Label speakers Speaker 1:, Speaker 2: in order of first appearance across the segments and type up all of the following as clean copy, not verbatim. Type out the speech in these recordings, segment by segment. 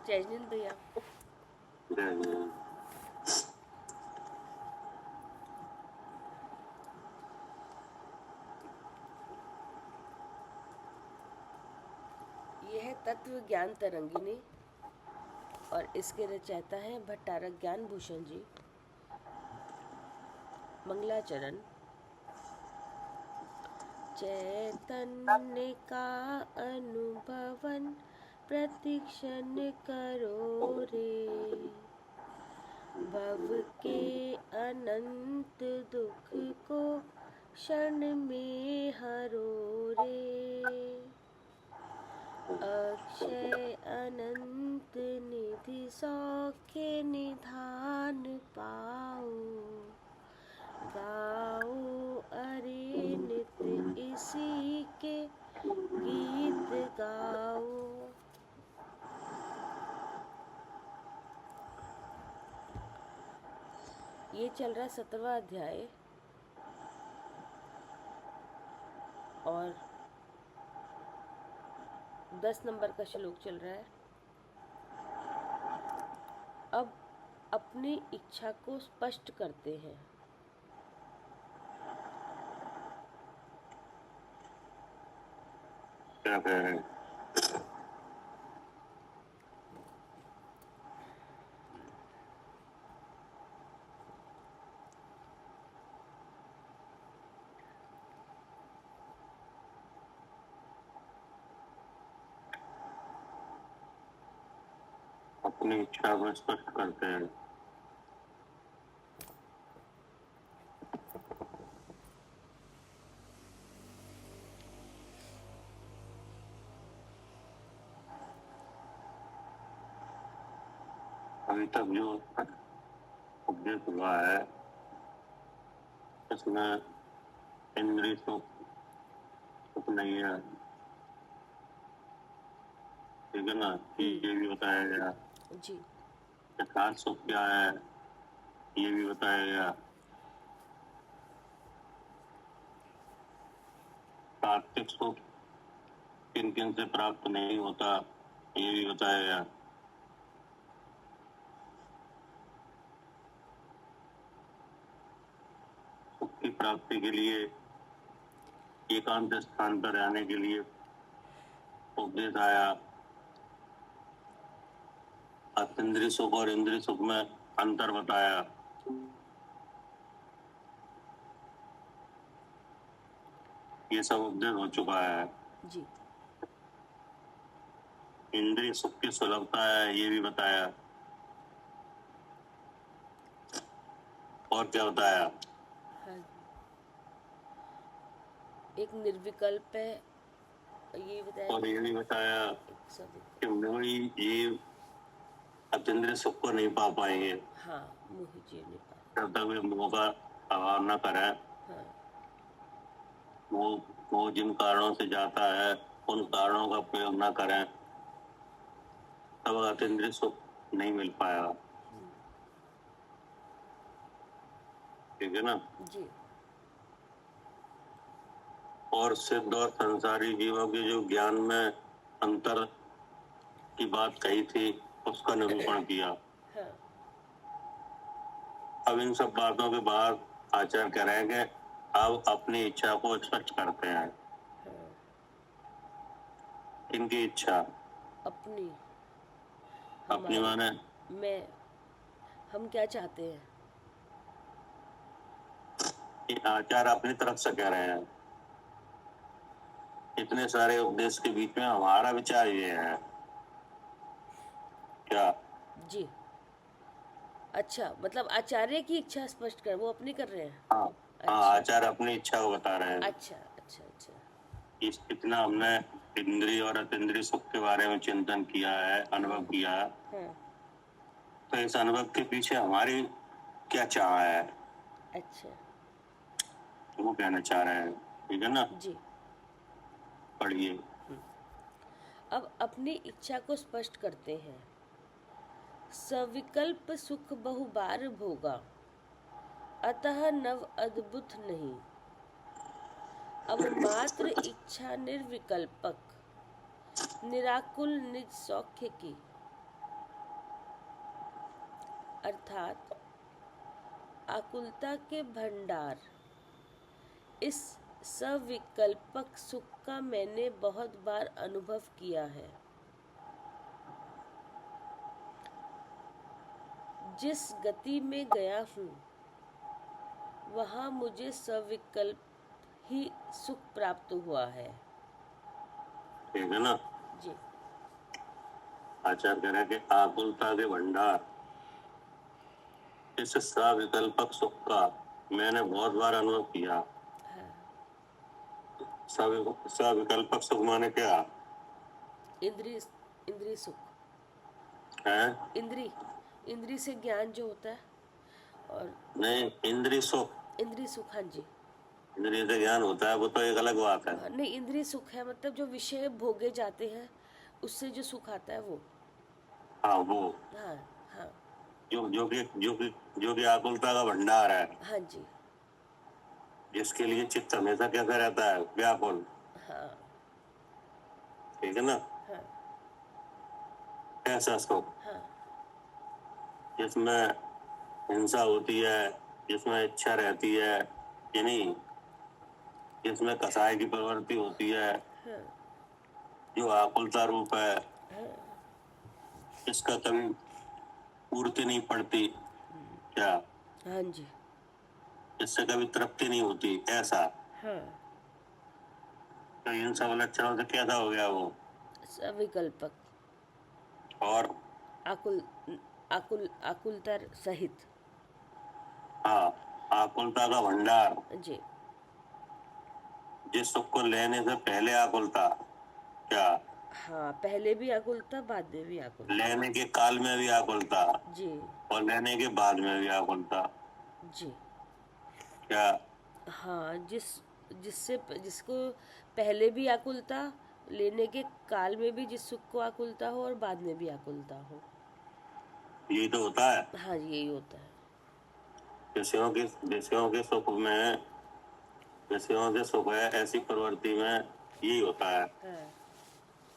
Speaker 1: जय हिंद भैया। यह है तत्व ज्ञान तरंगिनी और इसके रचयिता हैं भट्टारक ज्ञान भूषण जी। मंगलाचरण। चैतन्य का अनुभवन प्रतिक्षण करो रे, भव के अनंत दुख को क्षण में हरो रे, अक्षय अनंत निधि सौख्य निधान पाओ, गाओ अरे नित्य इसी के गीत गाओ। ये चल रहा 17वां अध्याय और 10 नंबर का श्लोक चल रहा है। अब अपनी इच्छा को स्पष्ट करते हैं।
Speaker 2: क्या कह रहे हैं? अपनी इच्छा को स्पष्ट करते हैं। अभी तक जो उपदेश हुआ है इसमें इंद्रिय सुख नहीं है, ठीक है ना? ये भी बताया गया
Speaker 1: जी।
Speaker 2: यथार्थ सुख क्या है ये भी बताया गया। सात्विक सुख किन किन से प्राप्त नहीं होता ये भी बताया गया। सुख की प्राप्ति के लिए एकांत स्थान पर रहने के लिए उपदेश आया। अतीन्द्रिय सुख और इंद्रिय सुख में अंतर बताया। ये सब उपदेश हो चुका है
Speaker 1: जी।
Speaker 2: इंद्रिय सुख की सुलभता है ये भी बताया। और क्या बताया?
Speaker 1: हाँ, एक निर्विकल्प है ये बताया।
Speaker 2: और ये भी बताया
Speaker 1: एक
Speaker 2: कि वही ये अतीन्द्रिय सुख को नहीं पा पाएंगे।
Speaker 1: हाँ, मोह जीव नहीं पाए
Speaker 2: जब तक वे मोह का अभाव न करें।
Speaker 1: हाँ।
Speaker 2: मोह जिन कारणों से जाता है उन कारणों का प्रयोग न करें तब अतीन्द्रिय सुख नहीं मिल पाएगा, ठीक है ना?
Speaker 1: जी।
Speaker 2: और सिद्ध और संसारी जीवों के जो ज्ञान में अंतर की बात कही थी उसका निरूपण किया।
Speaker 1: हाँ।
Speaker 2: अब इन सब बातों के बाद आचार्य कह रहे हैं कि अब अपनी इच्छा को स्पष्ट करते हैं।
Speaker 1: हाँ।
Speaker 2: इनकी इच्छा
Speaker 1: अपनी
Speaker 2: अपनी माने
Speaker 1: मैं हम क्या चाहते हैं
Speaker 2: कि आचार्य अपनी तरफ से कह रहे हैं। इतने सारे उपदेश के बीच में हमारा विचार ये है क्या?
Speaker 1: जी। अच्छा, मतलब आचार्य की इच्छा स्पष्ट कर, वो अपनी कर रहे हैं।
Speaker 2: हाँ,
Speaker 1: अच्छा।
Speaker 2: आचार्य अपनी इच्छा को बता रहे हैं।
Speaker 1: अच्छा अच्छा अच्छा।
Speaker 2: इतना हमने इंद्रिय और अतीन्द्रिय सुख के बारे में चिंतन किया है, अनुभव किया है।
Speaker 1: हाँ।
Speaker 2: तो इस अनुभव के पीछे हमारी क्या चाह है
Speaker 1: अच्छा।
Speaker 2: वो कहना चाह रहे हैं, ठीक है ना?
Speaker 1: जी।
Speaker 2: पढ़िए।
Speaker 1: अब अपनी इच्छा को स्पष्ट करते हैं। सविकल्प सुख बहुबार भोगा, अतः नव अद्भुत नहीं। अब मात्र इच्छा निर्विकल्पक, निराकुल निज सौख्य की, अर्थात आकुलता के भंडार, इस सविकल्पक सुख का मैंने बहुत बार अनुभव किया है। जिस गति में गया हूँ वहाँ मुझे सविकल्प ही सुख प्राप्त हुआ है।
Speaker 2: ठीक है ना।
Speaker 1: जी।
Speaker 2: आचार्य कह रहे हैं कि आकुलता के भंडार, इस सविकल्पक सुख का मैंने बहुत बार अनुभव किया।
Speaker 1: हाँ।
Speaker 2: सविकल्पक सुख माने क्या
Speaker 1: इंद्रिय इंद्रिय सुख
Speaker 2: है?
Speaker 1: इंद्रिय से ज्ञान जो होता है, और
Speaker 2: नहीं, इंद्रिय सुख,
Speaker 1: इंद्रिय सुख, हाँ जी।
Speaker 2: इंद्रिय से ज्ञान होता है वो तो एक अलग बात है।
Speaker 1: हाँ, नहीं, इंद्रिय सुख है मतलब जो विषय भोगे जाते हैं उससे जो सुख आता है वो।
Speaker 2: हाँ, वो
Speaker 1: हाँ। हाँ।
Speaker 2: जो कि आकुलता का भंडार है,
Speaker 1: हाँ जी।
Speaker 2: जिसके लिए चित्त हमेशा कैसा रहता है, व्याकुल।
Speaker 1: हाँ।
Speaker 2: ठीक है ना।
Speaker 1: हाँ।
Speaker 2: ऐसा सुख
Speaker 1: हाँ।
Speaker 2: जिसमें हिंसा होती है, जिसमें इच्छा रहती है, यानी जिसमें कसाई की प्रवृत्ति होती है,
Speaker 1: हाँ।
Speaker 2: जो आकुलता रूप है,
Speaker 1: हाँ।
Speaker 2: इसका कभी पूर्ति नहीं पड़ती क्या,
Speaker 1: हाँ जी।
Speaker 2: इससे कभी तृप्ति नहीं होती, ऐसा।
Speaker 1: हाँ।
Speaker 2: तो इन सब लक्षणों से कैसा हो गया वो?
Speaker 1: सविकल्पक,
Speaker 2: और
Speaker 1: आकुल आकुलता सहित।
Speaker 2: हाँ, आकुलता का भंडार,
Speaker 1: जी।
Speaker 2: जिस सुख को लेने से पहले आकुलता, क्या
Speaker 1: हाँ, पहले भी आकुलता, बाद में भी आकुलता।
Speaker 2: लेने के काल में भी आकुलता
Speaker 1: जी।
Speaker 2: और लेने के बाद में भी आकुलता,
Speaker 1: जी।
Speaker 2: क्या?
Speaker 1: हाँ, जिसको पहले भी आकुलता, लेने के काल में भी जिस सुख को आकुलता हो और बाद में भी आकुलता हो।
Speaker 2: यही तो होता है
Speaker 1: हाँ, यही होता है।
Speaker 2: विषयों के सुख में, विषयों के सुख है ऐसी प्रवृत्ति में यही होता है।
Speaker 1: हाँ।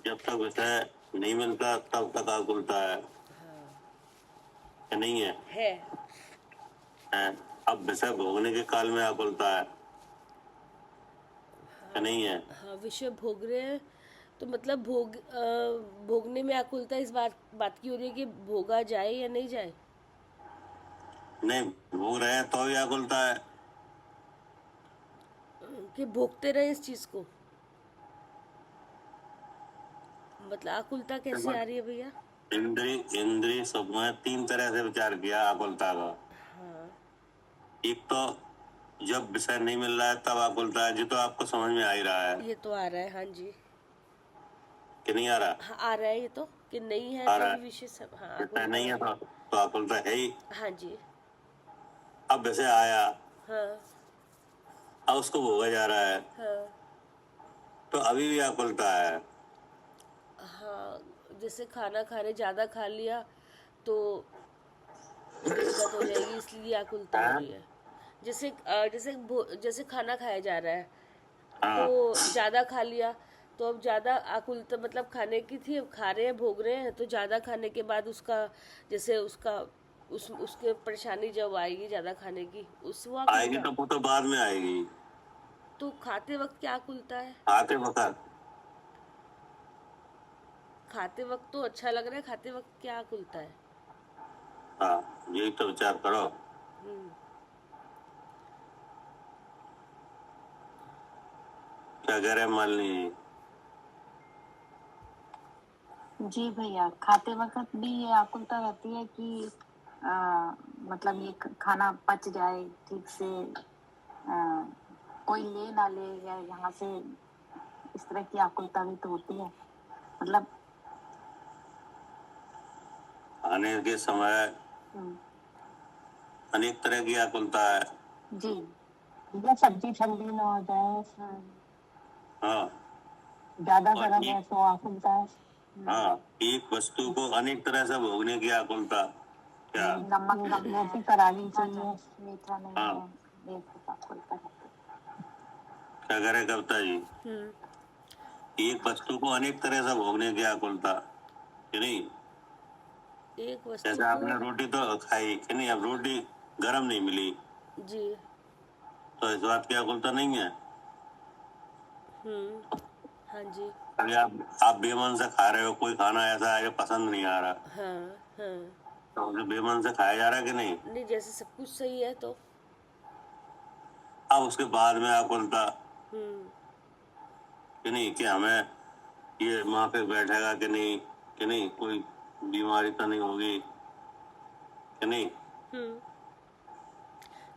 Speaker 2: जब तक विषय नहीं मिलता तब तक आकुलता है,
Speaker 1: हाँ।
Speaker 2: या नहीं है?
Speaker 1: है।
Speaker 2: अब विषय भोगने के काल में आकुलता है, या नहीं है?
Speaker 1: हाँ, विषय भोग रहे हैं तो मतलब भोगने में आकुलता इस बात की हो रही है कि भोगा जाए या नहीं जाए।
Speaker 2: नहीं, भोग रहे हैं तो भी आकुलता है।
Speaker 1: कि भोगते रहे इस चीज को, मतलब आकुलता कैसे आ रही है भैया?
Speaker 2: इंद्रिय सुख में तीन तरह से विचार किया आकुलता का।
Speaker 1: हाँ।
Speaker 2: एक तो जब विषय नहीं मिल रहा है तब आकुलता है, जो तो आपको समझ में आ ही रहा है
Speaker 1: ये तो आ रहा है, हाँ जी।
Speaker 2: कि नहीं आ रहा?
Speaker 1: हाँ, आ रहा है ये तो, कि नहीं है
Speaker 2: आ
Speaker 1: तो
Speaker 2: रहा
Speaker 1: भी
Speaker 2: है।
Speaker 1: विषय सब, हाँ,
Speaker 2: विषय
Speaker 1: आकुलता
Speaker 2: नहीं है
Speaker 1: है।
Speaker 2: तो आकुलता है ही।
Speaker 1: हाँ जी।
Speaker 2: अब विषय आया,
Speaker 1: हाँ।
Speaker 2: अब उसको भोगा जा रहा है,
Speaker 1: हाँ।
Speaker 2: तो अभी भी आकुलता है।
Speaker 1: हाँ, जैसे खाना खाने ज्यादा खा लिया तो दिक्कत हो जाएगी, इसलिए आकुलता हो
Speaker 2: हाँ?
Speaker 1: रही है। जैसे खाना खाया जा रहा है
Speaker 2: हाँ,
Speaker 1: तो ज्यादा खा लिया, तो अब ज्यादा आकुलता, मतलब खाने की थी, अब खा रहे हैं, भोग रहे हैं, तो ज्यादा खाने के बाद उसका, जैसे उसके परेशानी जब आएगी ज्यादा खाने की, उस वो
Speaker 2: आएगी
Speaker 1: आकुलता।
Speaker 2: तो वो तो बाद में आएगी।
Speaker 1: तो खाते वक्त क्या आकुलता है?
Speaker 2: आते वक्त
Speaker 1: खाते वक्त तो अच्छा लग रहा है, खाते वक्त क्या आकुलता है?
Speaker 2: हाँ, यही तो विचार करो।
Speaker 1: हम्म।
Speaker 2: क्या कह रहे हैं मालिनी जी?
Speaker 3: जी भैया, खाते वक्त भी ये आकुलता रहती है कि मतलब ये खाना पच जाए ठीक से, कोई ले ना ले, या यहाँ से इस तरह की आकुलता भी तो होती है। मतलब
Speaker 2: आने के समय अनेक तरह की आकुलता है।
Speaker 3: जी, या सब्जी ठंडी ना हो जाए,
Speaker 2: हाँ,
Speaker 3: ज्यादा
Speaker 2: और
Speaker 3: गर्म है तो आकुलता है।
Speaker 2: हाँ, एक वस्तु को अनेक तरह से भोगने की आकुलता, क्या?
Speaker 3: नमक रोटी करानी चाहिए, मीठा नहीं
Speaker 2: हाँ।
Speaker 3: है, ये सब आकुलता रहती
Speaker 2: क्या कह रहे कविता जी? एक वस्तु को अनेक तरह से भोगने की आकुलता, कि नहीं?
Speaker 1: एक वस्तु
Speaker 2: जैसे आपने रोटी तो खाई कि नहीं, अब रोटी गर्म नहीं मिली
Speaker 1: जी।
Speaker 2: तो इस बात की आकुलता नहीं है।
Speaker 1: हाँ जी।
Speaker 2: अभी आप बेमन से खा रहे हो, कोई खाना ऐसा है जो पसंद नहीं आ रहा,
Speaker 1: हाँ हाँ।
Speaker 2: तो उसे बेमन से खाया जा रहा है कि नहीं।
Speaker 1: नहीं, जैसे सब कुछ सही है तो।
Speaker 2: अब उसके बाद में आकुलता
Speaker 1: हम्म
Speaker 2: कि नहीं, कि हमें ये वहां पे बैठेगा कि नहीं कोई बीमारी तो नहीं होगी कि नहीं,
Speaker 1: हम्म।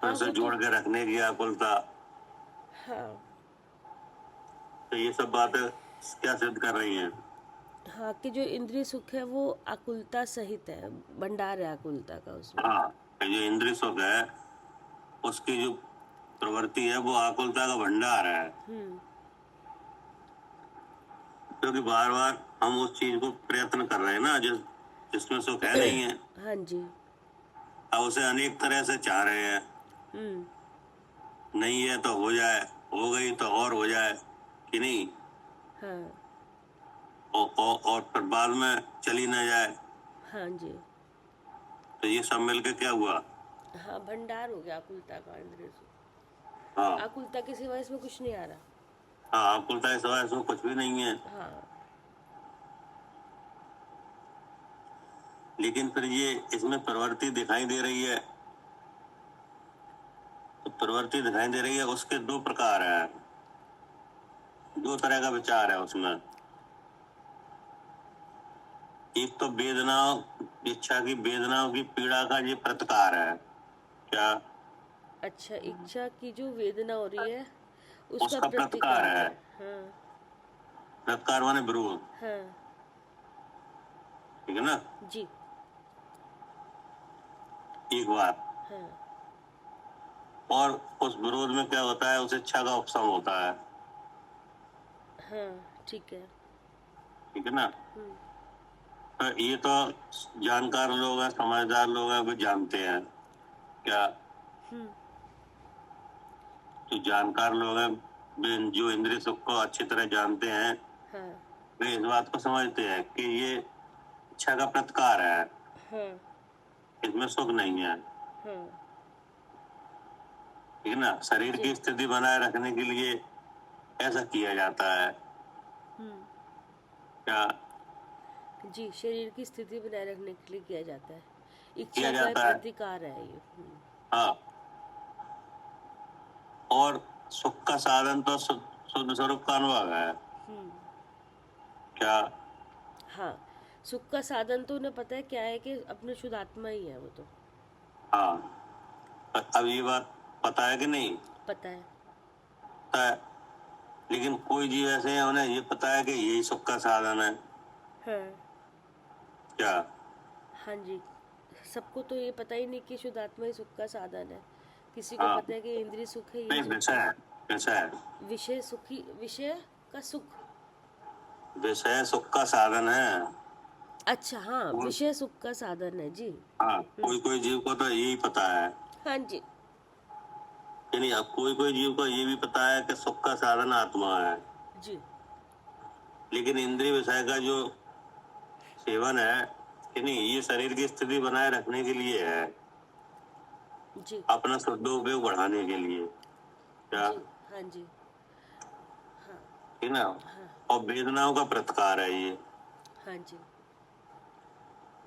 Speaker 2: तो
Speaker 1: हाँ
Speaker 2: उसे
Speaker 1: वो तो।
Speaker 2: जोड़ के रखने की आकुलता।
Speaker 1: हाँ
Speaker 2: तो ये सब बातें क्या सिद्ध कर रही हैं।
Speaker 1: हाँ, कि जो इंद्रिय सुख है वो आकुलता सहित है, भंडार है आकुलता का उसमें।
Speaker 2: हाँ, ये जो इंद्रिय सुख है उसकी जो प्रवृत्ति है वो आकुलता का भंडार है,
Speaker 1: हम्म
Speaker 2: क्योंकि बार बार हम उस चीज को प्रयत्न कर रहे हैं ना जिसमें सुख है नहीं है।
Speaker 1: हाँ जी।
Speaker 2: अब उसे अनेक तरह से चाह रहे हैं,
Speaker 1: हम्म
Speaker 2: नहीं है तो हो जाए, हो गई तो और हो जाए कि नहीं,
Speaker 1: हाँ
Speaker 2: और फिर बाद में चली ना जाए।
Speaker 1: हाँ जी।
Speaker 2: तो ये सब मिलके क्या हुआ।
Speaker 1: हाँ, भंडार हो गया आकुलता का, इंद्रिय सुख।
Speaker 2: हाँ
Speaker 1: आकुलता के सिवा इसमें कुछ नहीं आ रहा।
Speaker 2: हाँ, आकुलता के सिवाय इसमें कुछ भी नहीं है।
Speaker 1: हाँ।
Speaker 2: लेकिन फिर ये इसमें प्रवृत्ति दिखाई दे रही है, तो प्रवृत्ति दिखाई दे रही है, उसके दो प्रकार है, दो तरह का विचार है उसमें। एक तो वेदनाओं, इच्छा की वेदनाओं की पीड़ा का ये प्रतिकार है क्या,
Speaker 1: अच्छा, इच्छा की जो वेदना हो रही है उसका
Speaker 2: उसका प्रतिकार
Speaker 1: प्रतिकार
Speaker 2: है।
Speaker 1: है। हाँ
Speaker 2: प्रतिकार माने विरोध,
Speaker 1: हाँ
Speaker 2: ठीक है ना।
Speaker 1: जी।
Speaker 2: एक बात,
Speaker 1: हाँ
Speaker 2: और उस विरोध में क्या होता है, उस इच्छा का उपशम होता है,
Speaker 1: हाँ ठीक है।
Speaker 2: ठीक है ना।
Speaker 1: हम्म
Speaker 2: तो ये तो जानकार लोग हैं, समझदार लोग हैं, वो जानते हैं क्या,
Speaker 1: हम्म
Speaker 2: जो जानकार लोग हैं, वे जो इंद्रिय सुख को अच्छी तरह जानते हैं,
Speaker 1: हाँ
Speaker 2: वे इस बात को समझते हैं कि ये इच्छा का प्रतिकार है,
Speaker 1: हाँ
Speaker 2: इसमें सुख नहीं है,
Speaker 1: हाँ
Speaker 2: ठीक है ना। शरीर
Speaker 1: जी।
Speaker 2: की स्थिति बनाए रखने के लिए ऐसा किया जाता है
Speaker 1: हम्म
Speaker 2: क्या,
Speaker 1: जी, शरीर की स्थिति बनाए रखने के लिए किया जाता है।
Speaker 2: किया
Speaker 1: इच्छा का
Speaker 2: जाता है।
Speaker 1: प्रतिकार है ये।
Speaker 2: हाँ, और सुख का साधन तो शुद्ध स्वरूप का अनुभव है
Speaker 1: हम्म
Speaker 2: क्या।
Speaker 1: हाँ, सुख का साधन तो उन्हें पता है क्या है, कि अपने शुद्धात्मा ही है वो तो।
Speaker 2: हाँ, अब ये बात पता है कि नहीं
Speaker 1: पता है।
Speaker 2: पता है, लेकिन कोई जीव ऐसे हैं उन्हें ये पता है कि यही सुख का साधन है
Speaker 1: हाँ
Speaker 2: क्या।
Speaker 1: हाँ जी। सबको तो ये पता ही नहीं कि शुद्धात्मा ही सुख का साधन है। किसी को
Speaker 2: हाँ,
Speaker 1: पता है कि इंद्रिय सुख है,
Speaker 2: नहीं
Speaker 1: यही सुख
Speaker 2: विषय, विषय
Speaker 1: विषय सुखी, विषय का सुख।
Speaker 2: विषय सुख का साधन है।
Speaker 1: अच्छा, हाँ, विषय सुख का साधन है जी।
Speaker 2: हाँ, कोई कोई जीव को तो यही पता है
Speaker 1: हाँ जी।
Speaker 2: कि नहीं, अब कोई कोई जीव को ये भी पता है कि सुख का साधन आत्मा है,
Speaker 1: जी
Speaker 2: लेकिन इंद्रिय विषय का जो सेवन है कि नहीं, ये शरीर की स्थिति बनाए रखने के लिए है,
Speaker 1: जी
Speaker 2: अपना शुद्ध उपयोग बढ़ाने के लिए क्या,
Speaker 1: जी। हाँ जी। हाँ
Speaker 2: ठीक ना।
Speaker 1: हाँ
Speaker 2: और वेदनाओं का प्रतिकार है ये।
Speaker 1: हाँ जी।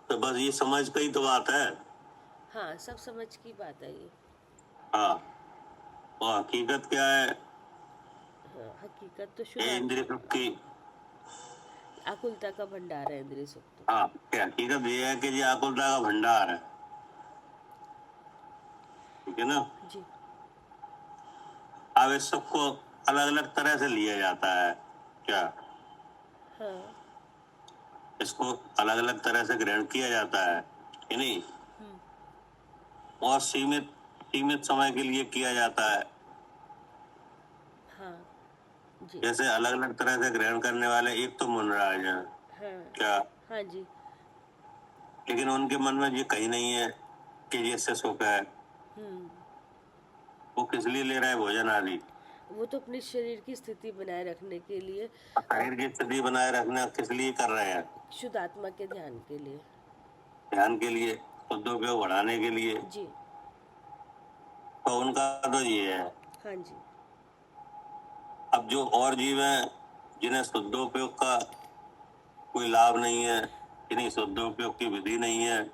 Speaker 2: तो बस ये समझ का ही तो बात है।
Speaker 1: हाँ, सब समझ की बात है ये।
Speaker 2: हाँ, और हकीकत क्या है,
Speaker 1: हाँ, हकीकत तो
Speaker 2: ये इंद्रिय
Speaker 1: शुद्धात्मा,
Speaker 2: सुख की।
Speaker 1: आकुलता का भंडार है इंद्रिय सुख तो।
Speaker 2: हाँ, क्या हकीकत ये है कि ये आकुलता का भंडार है, ठीक है ना।
Speaker 1: जी
Speaker 2: अब इस सुख को अलग अलग तरह से लिया जाता है क्या,
Speaker 1: हाँ।
Speaker 2: इसको अलग अलग तरह से ग्रहण किया जाता है कि नहीं,
Speaker 1: हम्म
Speaker 2: और सीमित सीमित समय के लिए किया जाता है।
Speaker 1: हाँ जी।
Speaker 2: जैसे अलग अलग तरह से ग्रहण करने वाले एक तो मुनराज हैं
Speaker 1: हाँ
Speaker 2: क्या,
Speaker 1: हाँ जी।
Speaker 2: लेकिन उनके मन में ये कहीं नहीं है कि ये इससे सुख है,
Speaker 1: हम्म
Speaker 2: वो किस लिए ले रहा है भोजन आदि,
Speaker 1: वो तो अपने शरीर की स्थिति बनाए रखने के लिए,
Speaker 2: शरीर की स्थिति बनाए रखना किस लिए कर रहे हैं,
Speaker 1: शुद्धात्मा के ध्यान के लिए।
Speaker 2: ध्यान के लिए, सदुपयोग बढ़ाने के लिए,
Speaker 1: जी।
Speaker 2: तो उनका तो ये है।
Speaker 1: हाँ जी।
Speaker 2: अब जो और जीव हैं जिन्हें सदुपयोग का कोई लाभ नहीं है, जिन्हें सदुपयोग की विधि नहीं है,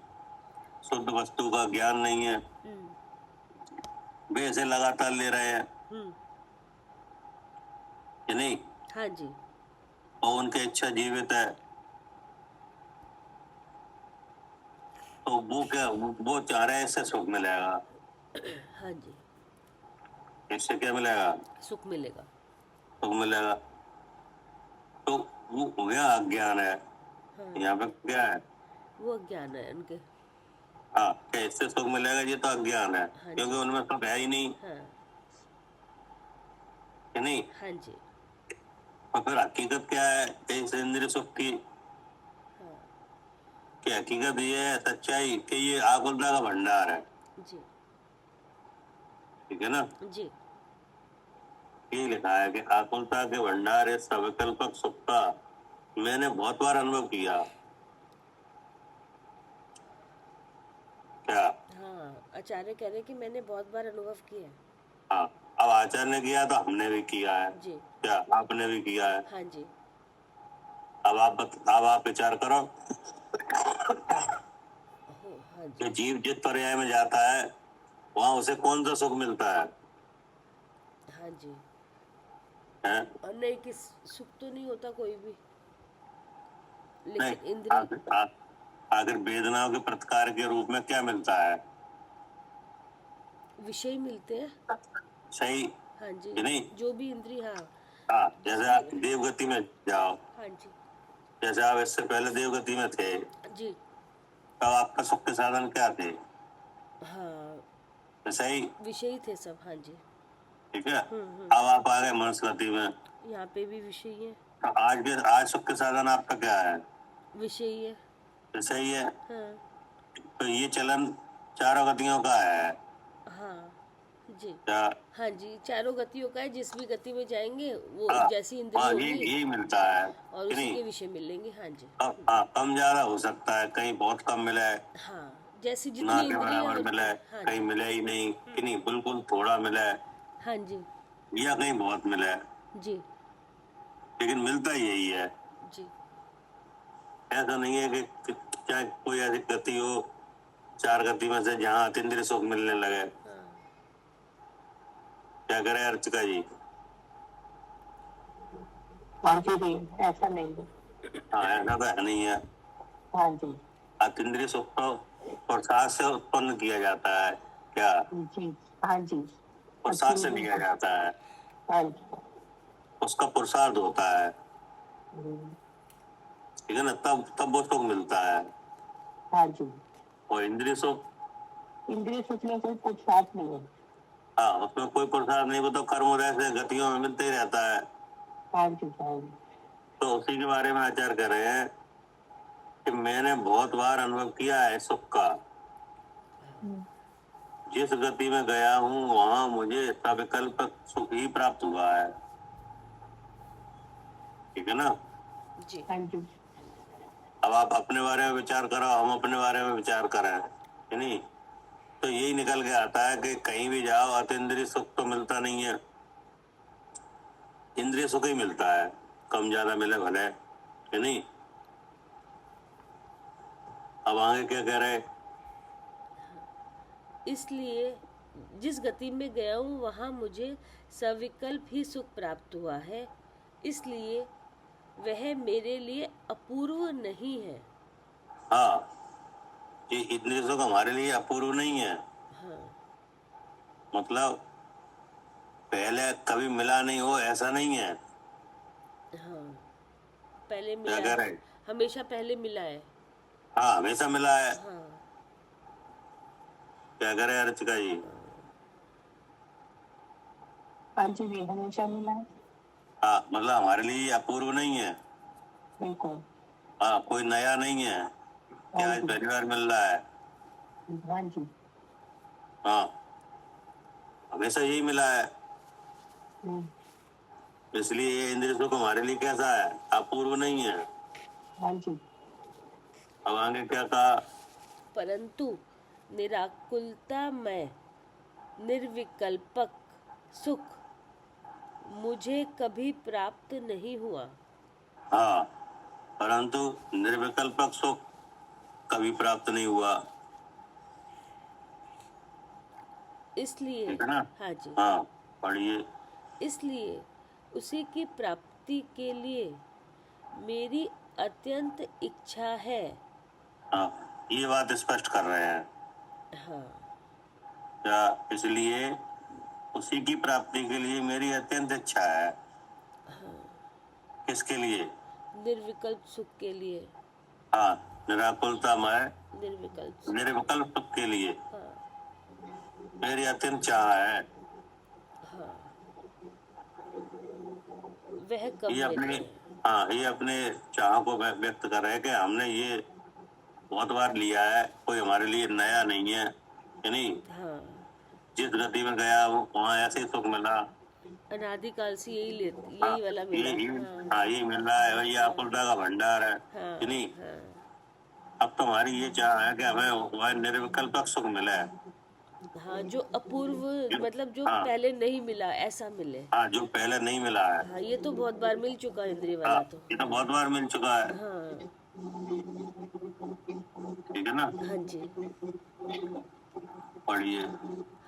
Speaker 2: शुद्ध वस्तु का ज्ञान नहीं है, वे इसे लगातार ले रहे हैं
Speaker 1: हम्म।
Speaker 2: कि नहीं,
Speaker 1: हाँ जी।
Speaker 2: और उनकी इच्छा जीवित है, तो वो क्या, वो चाह रहे हैं इससे सुख मिलेगा।
Speaker 1: हाँ जी।
Speaker 2: इससे क्या मिलेगा?
Speaker 1: सुख मिलेगा।
Speaker 2: सुख मिलेगा। तो वो हो गया अज्ञान है।
Speaker 1: हाँ,
Speaker 2: यहाँ पे क्या है?
Speaker 1: वो अज्ञान है उनके।
Speaker 2: हाँ, क्या इससे सुख मिलेगा, ये तो अज्ञान है,
Speaker 1: हाँ
Speaker 2: क्योंकि
Speaker 1: जी।
Speaker 2: उनमें सुख है ही नहीं,
Speaker 1: हाँ।
Speaker 2: कि नहीं।
Speaker 1: हाँ जी।
Speaker 2: और फिर हकीकत क्या है इस इंद्रिय सुख की?
Speaker 1: हाँ
Speaker 2: कि हकीकत ये है, सच्चाई, कि ये आकुलता का भंडार है।
Speaker 1: जी।
Speaker 2: ठीक है ना।
Speaker 1: जी।
Speaker 2: ये लिखा है कि आकुलता के भंडार इस सविकल्पक सुख का मैंने बहुत बार अनुभव किया। क्या?
Speaker 1: हाँ, आचार्य कह रहे कि मैंने बहुत बार अनुभव किया है।
Speaker 2: हाँ, अब आचार्य ने किया तो हमने भी किया है।
Speaker 1: जी।
Speaker 2: क्या आपने भी किया है?
Speaker 1: हाँ जी।
Speaker 2: अब आप विचार करो
Speaker 1: हाँ
Speaker 2: कि
Speaker 1: जी।
Speaker 2: जीव जिस पर्याय में जाता है वहां उसे कौन सा सुख मिलता है?
Speaker 1: हाँ जी।
Speaker 2: हैं?
Speaker 1: और नहीं, किस सुख तो नहीं होता कोई भी,
Speaker 2: नहीं,
Speaker 1: लेकिन इंद्री
Speaker 2: आखिर वेदनाओं के प्रतिकार के रूप में क्या मिलता है?
Speaker 1: विषय मिलते हैं।
Speaker 2: सही
Speaker 1: हाँ जी।
Speaker 2: कि नहीं?
Speaker 1: जो भी इंद्री, हाँ।
Speaker 2: हाँ, जैसे आप
Speaker 1: जिसकी-
Speaker 2: देवगति में जाओ,
Speaker 1: हाँ जी।
Speaker 2: जैसे आप इससे पहले देवगति में थे,
Speaker 1: जी।
Speaker 2: तब आपका सुख के साधन क्या थे?
Speaker 1: हाँ,
Speaker 2: सही।
Speaker 1: विषय थे सब। हाँ जी।
Speaker 2: ठीक है। अब आप आ गए मनुस्मृति में,
Speaker 1: यहाँ पे भी विषय है।
Speaker 2: तो आज सुख के साधन आपका क्या है?
Speaker 1: विषय है।
Speaker 2: तो सही है।
Speaker 1: हाँ।
Speaker 2: तो ये चलन चारों गतियों का है।
Speaker 1: हाँ जी।
Speaker 2: क्या?
Speaker 1: हाँ जी, चारों गतियों का है। जिस भी गति में जाएंगे वो
Speaker 2: हाँ,
Speaker 1: जैसी इंद्री
Speaker 2: हाँ,
Speaker 1: होगी
Speaker 2: यही मिलता है
Speaker 1: और
Speaker 2: कि
Speaker 1: उसी
Speaker 2: नहीं।
Speaker 1: के विषय मिलेंगे। हाँ जी।
Speaker 2: हाँ, कम ज्यादा हो सकता है, कहीं बहुत कम मिले,
Speaker 1: हाँ, जैसी
Speaker 2: ना
Speaker 1: जितनी
Speaker 2: के
Speaker 1: इंद्री है
Speaker 2: बराबर
Speaker 1: और
Speaker 2: मिले,
Speaker 1: हाँ
Speaker 2: कहीं
Speaker 1: जी।
Speaker 2: मिले ही नहीं, कि नहीं, बिल्कुल थोड़ा मिले,
Speaker 1: हाँ जी।
Speaker 2: या कहीं बहुत मिले,
Speaker 1: जी।
Speaker 2: लेकिन मिलता ही यही है।
Speaker 1: जी।
Speaker 2: ऐसा नहीं है कि चाहे कोई ऐसी गति हो चार गति में से जहाँ अतीन्द्रिय सुख मिलने लगे।
Speaker 1: हाँ।
Speaker 2: क्या करे अर्चिका जी?
Speaker 4: हाँ जी जी, ऐसा नहीं है।
Speaker 2: हाँ, ऐसा तो है नहीं है।
Speaker 4: हाँ जी
Speaker 2: अतीन्द्रिय सुख तो प्रसाद से उत्पन्न किया जाता है। क्या?
Speaker 4: जी। हाँ जी।
Speaker 2: प्रसाद से लिया जाता है,
Speaker 4: हाँ जी।
Speaker 2: उसका पुरुषार्थ होता है।
Speaker 4: हम्म,
Speaker 2: ठीक है ना, तब तब वो सुख मिलता है।
Speaker 4: हाँ जी।
Speaker 2: और इंद्रिय सुख,
Speaker 4: इंद्रिय सुख में कोई पुरुषार्थ नहीं है।
Speaker 2: हाँ, उसमें कोई पुरुषार्थ नहीं, वो तो कर्मोदय से गतियों में मिलते ही रहता है।
Speaker 4: हाँ जी हाँ जी।
Speaker 2: तो उसी के बारे में आचार्य कर रहे हैं कि मैंने बहुत बार अनुभव किया है सुख का।
Speaker 4: हम्म,
Speaker 2: जिस गति में गया हूँ वहां मुझे सविकल्प सुख ही प्राप्त हुआ है। ठीक है ना।
Speaker 1: जी।
Speaker 4: हाँ जी।
Speaker 2: अब आप अपने बारे में विचार करो, हम अपने बारे में विचार करें, है नहीं। तो यही निकल के आता है कि कहीं भी जाओ अतीन्द्रिय सुख तो मिलता नहीं है, इंद्रिय सुख ही मिलता है, कम ज्यादा मिले भले, है नहीं। अब आगे क्या कह रहे?
Speaker 1: इसलिए जिस गति में गया हूँ वहाँ मुझे सविकल्प ही सुख प्राप्त हुआ है, इसलिए वह मेरे लिए अपूर्व नहीं है।
Speaker 2: हाँ, ये इंद्रिय सुख हमारे लिए अपूर्व नहीं है।
Speaker 1: हाँ।
Speaker 2: मतलब पहले कभी मिला नहीं हो ऐसा नहीं है।
Speaker 1: हाँ, पहले
Speaker 2: क्या
Speaker 1: मिला
Speaker 2: कह
Speaker 1: है।
Speaker 2: रहे?
Speaker 1: हमेशा पहले मिला है।
Speaker 2: हाँ, हमेशा मिला है।
Speaker 1: हाँ।
Speaker 2: क्या कह रहे अर्चिका जी?
Speaker 4: हाँ जी जी, हमेशा मिला है।
Speaker 2: हाँ, मतलब हमारे लिए अपूर्व नहीं है।
Speaker 4: बिल्कुल।
Speaker 2: हाँ, कोई नया नहीं है कि
Speaker 4: हाँ
Speaker 2: आज
Speaker 4: जी
Speaker 2: पहली बार मिल रहा है।
Speaker 4: हाँ जी।
Speaker 2: हाँ, हमेशा यही मिला है।
Speaker 4: हम्म,
Speaker 2: इसलिए ये इंद्रिय सुख हमारे लिए कैसा है? अपूर्व नहीं है।
Speaker 4: हाँ जी।
Speaker 2: अब आगे क्या कहा
Speaker 1: परंतु निराकुलता में निर्विकल्पक सुख मुझे कभी प्राप्त नहीं हुआ।
Speaker 2: हाँ, परंतु निर्विकल्पक सुख कभी प्राप्त नहीं हुआ।
Speaker 1: इसलिए
Speaker 2: ठीक है ना?
Speaker 1: हाँ जी,
Speaker 2: हाँ, पढ़िए।
Speaker 1: इसलिए उसी की प्राप्ति के लिए मेरी अत्यंत इच्छा है।
Speaker 2: हाँ, ये बात स्पष्ट कर रहे हैं
Speaker 1: हाँ
Speaker 2: क्या? इसलिए उसी की प्राप्ति के लिए मेरी अत्यंत इच्छा है। किसके लिए?
Speaker 1: निर्विकल्प सुख के लिए।
Speaker 2: हाँ, निराकुलता में
Speaker 1: निर्विकल्प सुख।
Speaker 2: निर्विकल्प सुख के लिए
Speaker 1: हाँ
Speaker 2: मेरी अत्यंत चाह है।
Speaker 1: हाँ, वह कब
Speaker 2: ये अपने
Speaker 1: मिले।
Speaker 2: हाँ, ये अपने चाह को व्यक्त कर रहे हैं कि हमने ये बहुत बार लिया है, कोई हमारे लिए नया नहीं है, कि नहीं?
Speaker 1: हाँ,
Speaker 2: जिस गति में गया वो वहाँ ऐसे ही सुख मिला।
Speaker 1: अनादिकाल से यही
Speaker 2: हाँ,
Speaker 1: यही वाला मिला। हाँ
Speaker 2: यही मिल रहा है, ये आकुलता का भंडार है,
Speaker 1: हाँ
Speaker 2: कि नहीं?
Speaker 1: हाँ
Speaker 2: अब तो हमारी ये चाह है कि हमें वह निर्विकल्पक सुख मिले।
Speaker 1: हाँ, जो अपूर्व मतलब जो
Speaker 2: हाँ
Speaker 1: पहले नहीं मिला ऐसा मिले।
Speaker 2: हाँ, जो पहले नहीं मिला है।
Speaker 1: हाँ, ये तो बहुत बार मिल चुका है इंद्रिय
Speaker 2: हाँ,
Speaker 1: वाला तो।
Speaker 2: ये तो बहुत बार मिल चुका है।
Speaker 1: हाँ
Speaker 2: ठीक है ना?
Speaker 1: हाँ जी,
Speaker 2: पढ़िए।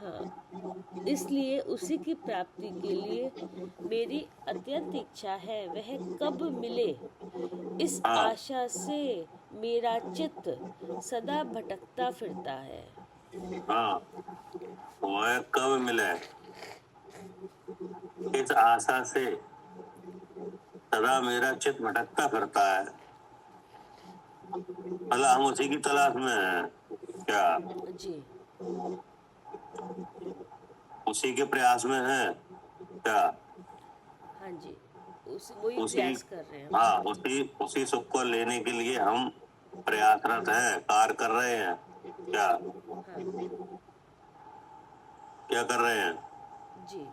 Speaker 1: हाँ, इसलिए उसी की प्राप्ति के लिए मेरी अत्यंत इच्छा है। वह कब मिले इस
Speaker 2: हाँ
Speaker 1: आशा से मेरा चित्त सदा भटकता फिरता है।
Speaker 2: हाँ, वह कब मिले इस आशा से सदा मेरा चित्त भटकता फिरता है। मतलब हम उसी की तलाश में हैं क्या?
Speaker 1: जी
Speaker 2: उसी के प्रयास में हैं क्या?
Speaker 1: हाँ जी, वही
Speaker 2: उसी
Speaker 1: प्रयास कर रहे हैं।
Speaker 2: हाँ, उसी सुख को लेने के लिए हम प्रयासरत हैं, कार्य कर रहे हैं क्या?
Speaker 1: हाँ
Speaker 2: क्या कर रहे हैं?
Speaker 1: जी,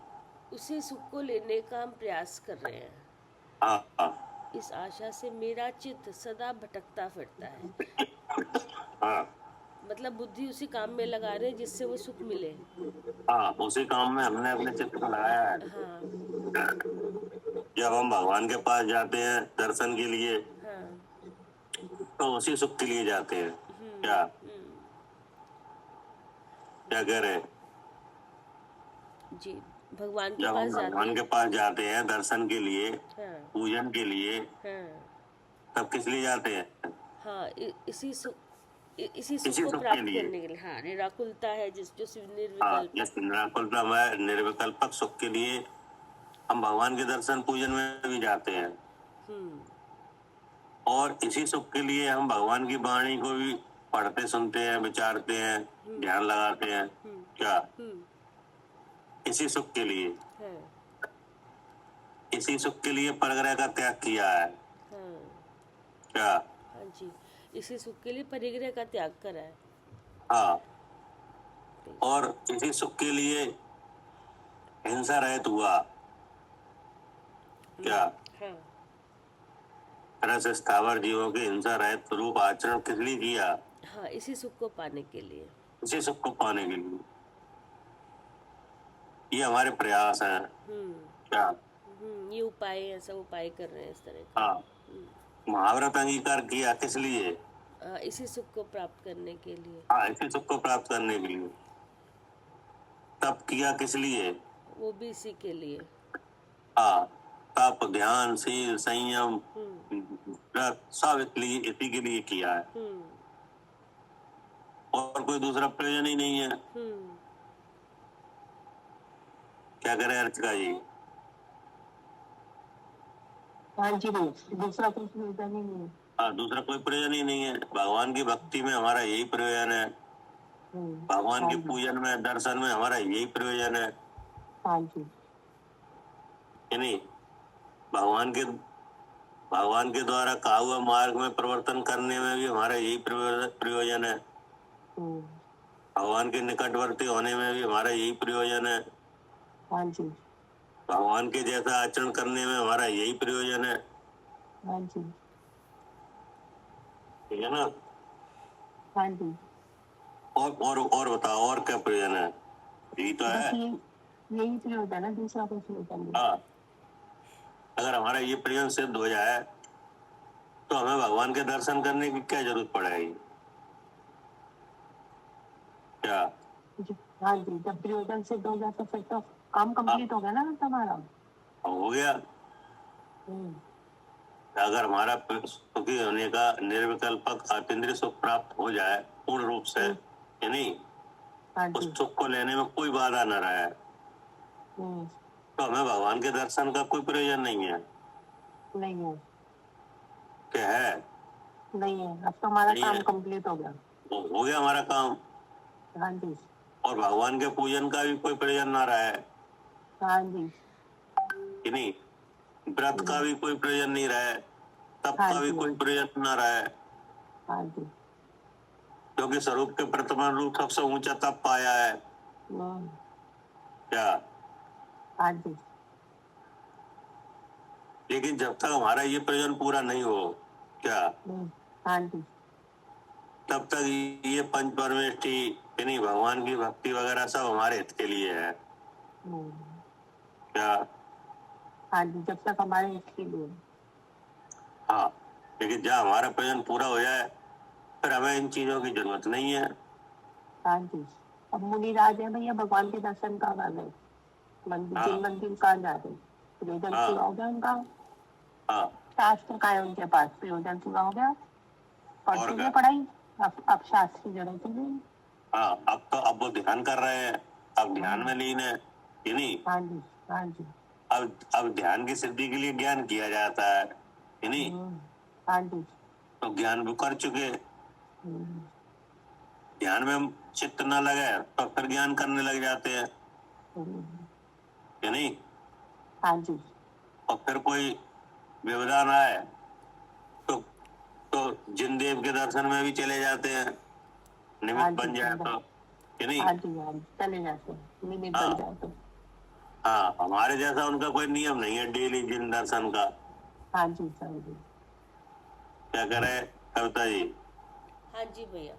Speaker 1: उसी सुख को लेने का हम प्रयास कर रहे हैं।
Speaker 2: हाँ हाँ
Speaker 1: इस आशा से मेरा चित्त सदा भटकता फिरता है।
Speaker 2: हाँ
Speaker 1: मतलब बुद्धि उसी काम में लगा रहे हैं जिससे वो सुख मिले।
Speaker 2: हाँ, उसी काम में हमने अपने चित्त को लगाया है।
Speaker 1: हाँ
Speaker 2: जब हम भगवान के पास जाते हैं दर्शन के लिए
Speaker 1: हाँ
Speaker 2: तो उसी सुख के लिए जाते हैं क्या? क्या कह रहे हैं?
Speaker 1: जी, भगवान के
Speaker 2: जब हम
Speaker 1: पास जाते
Speaker 2: भगवान के
Speaker 1: हैं।
Speaker 2: पास जाते हैं दर्शन के लिए,
Speaker 1: हाँ
Speaker 2: पूजन के लिए,
Speaker 1: हाँ
Speaker 2: तब किस लिए जाते हैं?
Speaker 1: हाँ, इसी सुख
Speaker 2: इसी
Speaker 1: को
Speaker 2: सुख के
Speaker 1: प्राप्त
Speaker 2: लिए।
Speaker 1: करने के लिए। हाँ, निराकुलता है जो
Speaker 2: हाँ,
Speaker 1: निर्विकल्प।
Speaker 2: इस निराकुलता में निर्विकल्पक सुख के लिए हम भगवान के दर्शन पूजन में भी जाते हैं। और इसी सुख के लिए हम भगवान की वाणी को भी पढ़ते सुनते हैं, विचारते हैं, ध्यान लगाते हैं क्या? इसी सुख के लिए,
Speaker 1: हाँ
Speaker 2: इसी सुख के लिए परग्रह का त्याग किया है
Speaker 1: हाँ
Speaker 2: क्या?
Speaker 1: हाँ जी, इसी सुख के लिए परिग्रह का त्याग करा है।
Speaker 2: हाँ, और इसी सुख के लिए हिंसा रहित हुआ क्या?
Speaker 1: हाँ
Speaker 2: तरह से स्थावर जीवों के हिंसा रहित रूप आचरण किस लिए किया?
Speaker 1: हाँ, इसी सुख को पाने के लिए।
Speaker 2: इसी सुख को पाने के लिए। ये हमारे प्रयास हैं क्या?
Speaker 1: ये उपाय है, सब उपाय कर रहे हैं इस तरह का।
Speaker 2: हाँ, महाव्रत अंगीकार किया किस लिए?
Speaker 1: इसी सुख को प्राप्त करने के लिए।
Speaker 2: हाँ, इसी सुख को प्राप्त करने के लिए। तप किया किस लिए?
Speaker 1: वो भी इसी के लिए।
Speaker 2: हाँ, तप, ध्यान, शील, संयम, व्रत सब इसलिए इसी के लिए किया है। और कोई दूसरा प्रयोजन ही नहीं है। क्या करे अर्चका जी?
Speaker 4: हाँ जी भैया, दूसरा कुछ प्रयोजन ही नहीं है।
Speaker 2: हाँ, दूसरा कोई प्रयोजन ही नहीं है। भगवान की भक्ति में हमारा यही प्रयोजन है। भगवान के पूजन में, दर्शन में हमारा यही प्रयोजन है
Speaker 4: हाँ जी
Speaker 2: कि नहीं? भगवान के द्वारा कहा हुआ मार्ग में परिवर्तन करने में भी हमारा यही प्रयोजन है। भगवान के निकटवर्ती होने में भी हमारा यही प्रयोजन है।
Speaker 4: हाँ जी
Speaker 2: भगवान के जैसा आचरण करने में हमारा यही प्रयोजन है।
Speaker 4: हाँ जी
Speaker 2: ठीक है ना?
Speaker 4: हाँ जी
Speaker 2: और बताओ, और क्या प्रयोजन है? यही तो
Speaker 4: बस
Speaker 2: है।
Speaker 4: यही प्रयोग है ना, दूसरा कुछ नहीं करना।
Speaker 2: हाँ, अगर हमारा ये प्रयोजन सिद्ध हो जाए तो हमें भगवान के दर्शन करने की क्या जरूरत पड़ेगी? क्या?
Speaker 4: हाँ जी, जब प्रयोजन सिद्ध हो जाए तो फिर तो काम कंप्लीट हो गया ना तुम्हारा।
Speaker 2: हो गया।
Speaker 4: हम्म,
Speaker 2: अगर हमारा सुखी होने का निर्विकल्पक आतीन्द्रिय सुख प्राप्त हो जाए पूर्ण रूप से, या नहीं,
Speaker 4: हाँ
Speaker 2: उस
Speaker 4: जी।
Speaker 2: सुख को लेने में कोई बाधा न रहे,
Speaker 4: हम्म,
Speaker 2: तो हमें भगवान के दर्शन का कोई प्रयोजन नहीं है।
Speaker 4: नहीं है,
Speaker 2: क्या है?
Speaker 4: नहीं है, अब तो हमारा
Speaker 2: नहीं
Speaker 4: काम
Speaker 2: है।
Speaker 4: कंप्लीट हो गया।
Speaker 2: हो गया हमारा काम।
Speaker 4: हाँ जी।
Speaker 2: और भगवान के पूजन का भी कोई प्रयोजन ना रहा है,
Speaker 4: हाँ जी।
Speaker 2: कि नहीं? व्रत का भी कोई प्रयोजन नहीं रहा है, तप
Speaker 4: हाँ
Speaker 2: का भी
Speaker 4: जी।
Speaker 2: कोई प्रयोजन ना रहा है,
Speaker 4: हाँ जी।
Speaker 2: क्योंकि स्वरूप के प्रतिमान रूप सबसे ऊंचा तप पाया है।
Speaker 4: हम्म,
Speaker 2: क्या?
Speaker 4: हाँ जी।
Speaker 2: लेकिन जब तक हमारा ये प्रयोजन पूरा नहीं हो, क्या,
Speaker 4: हाँ जी।
Speaker 2: तब तक ये पंच परमेष्टि, यानी भगवान की भक्ति वगैरह सब हमारे हित के लिए है।
Speaker 4: हम्म,
Speaker 2: क्या?
Speaker 4: हाँ जी, जब तक हमारे इसके लिए।
Speaker 2: हाँ, लेकिन जब हमारा प्रयोजन पूरा हो जाए फिर हमें इन चीजों की जरूरत नहीं है।
Speaker 4: हाँ जी। अब मुनिराज है भैया, भगवान के दर्शन का कर रहे, मंदिर
Speaker 2: हाँ
Speaker 4: जिन मंदिर कहाँ जा रहे, प्रयोजन
Speaker 2: हाँ
Speaker 4: पूरा हो गया उनका।
Speaker 2: हाँ।
Speaker 4: शास्त्र का है उनके पास, प्रयोजन पूरा हो गया,
Speaker 2: और
Speaker 4: पढ़ते
Speaker 2: क्या?
Speaker 4: थे पढ़ाई। अब शास्त्र की जरूरत ही नहीं।
Speaker 2: हाँ, अब वो ध्यान कर रहे हैं, अब ध्यान में लीन है, कि नहीं?
Speaker 4: हाँ जी। हाँ जी।
Speaker 2: अब ध्यान की सिद्धि के लिए ज्ञान किया जाता है, कि नहीं?
Speaker 4: हाँ जी।
Speaker 2: तो ज्ञान भी कर चुके,
Speaker 4: हम्म,
Speaker 2: ध्यान में चित्त न लगे तो फिर ज्ञान करने लग जाते हैं,
Speaker 4: हम्म,
Speaker 2: कि नहीं?
Speaker 4: हाँ जी।
Speaker 2: और फिर कोई व्यवधान आए तो जिन देव के दर्शन में भी चले जाते हैं,
Speaker 4: हाँ
Speaker 2: निमित्त
Speaker 4: जी।
Speaker 2: बन जाए तो, कि नहीं?
Speaker 4: हाँ जी। हाँ जी, चले जाते हैं, निमित्त बन
Speaker 2: हाँ
Speaker 4: जाए तो।
Speaker 2: हाँ, हमारे जैसा उनका कोई नियम नहीं है डेली जिन दर्शन का।
Speaker 4: हाँ जी। हाँ जी।
Speaker 2: क्या करे कविता जी?
Speaker 1: हाँ जी भैया,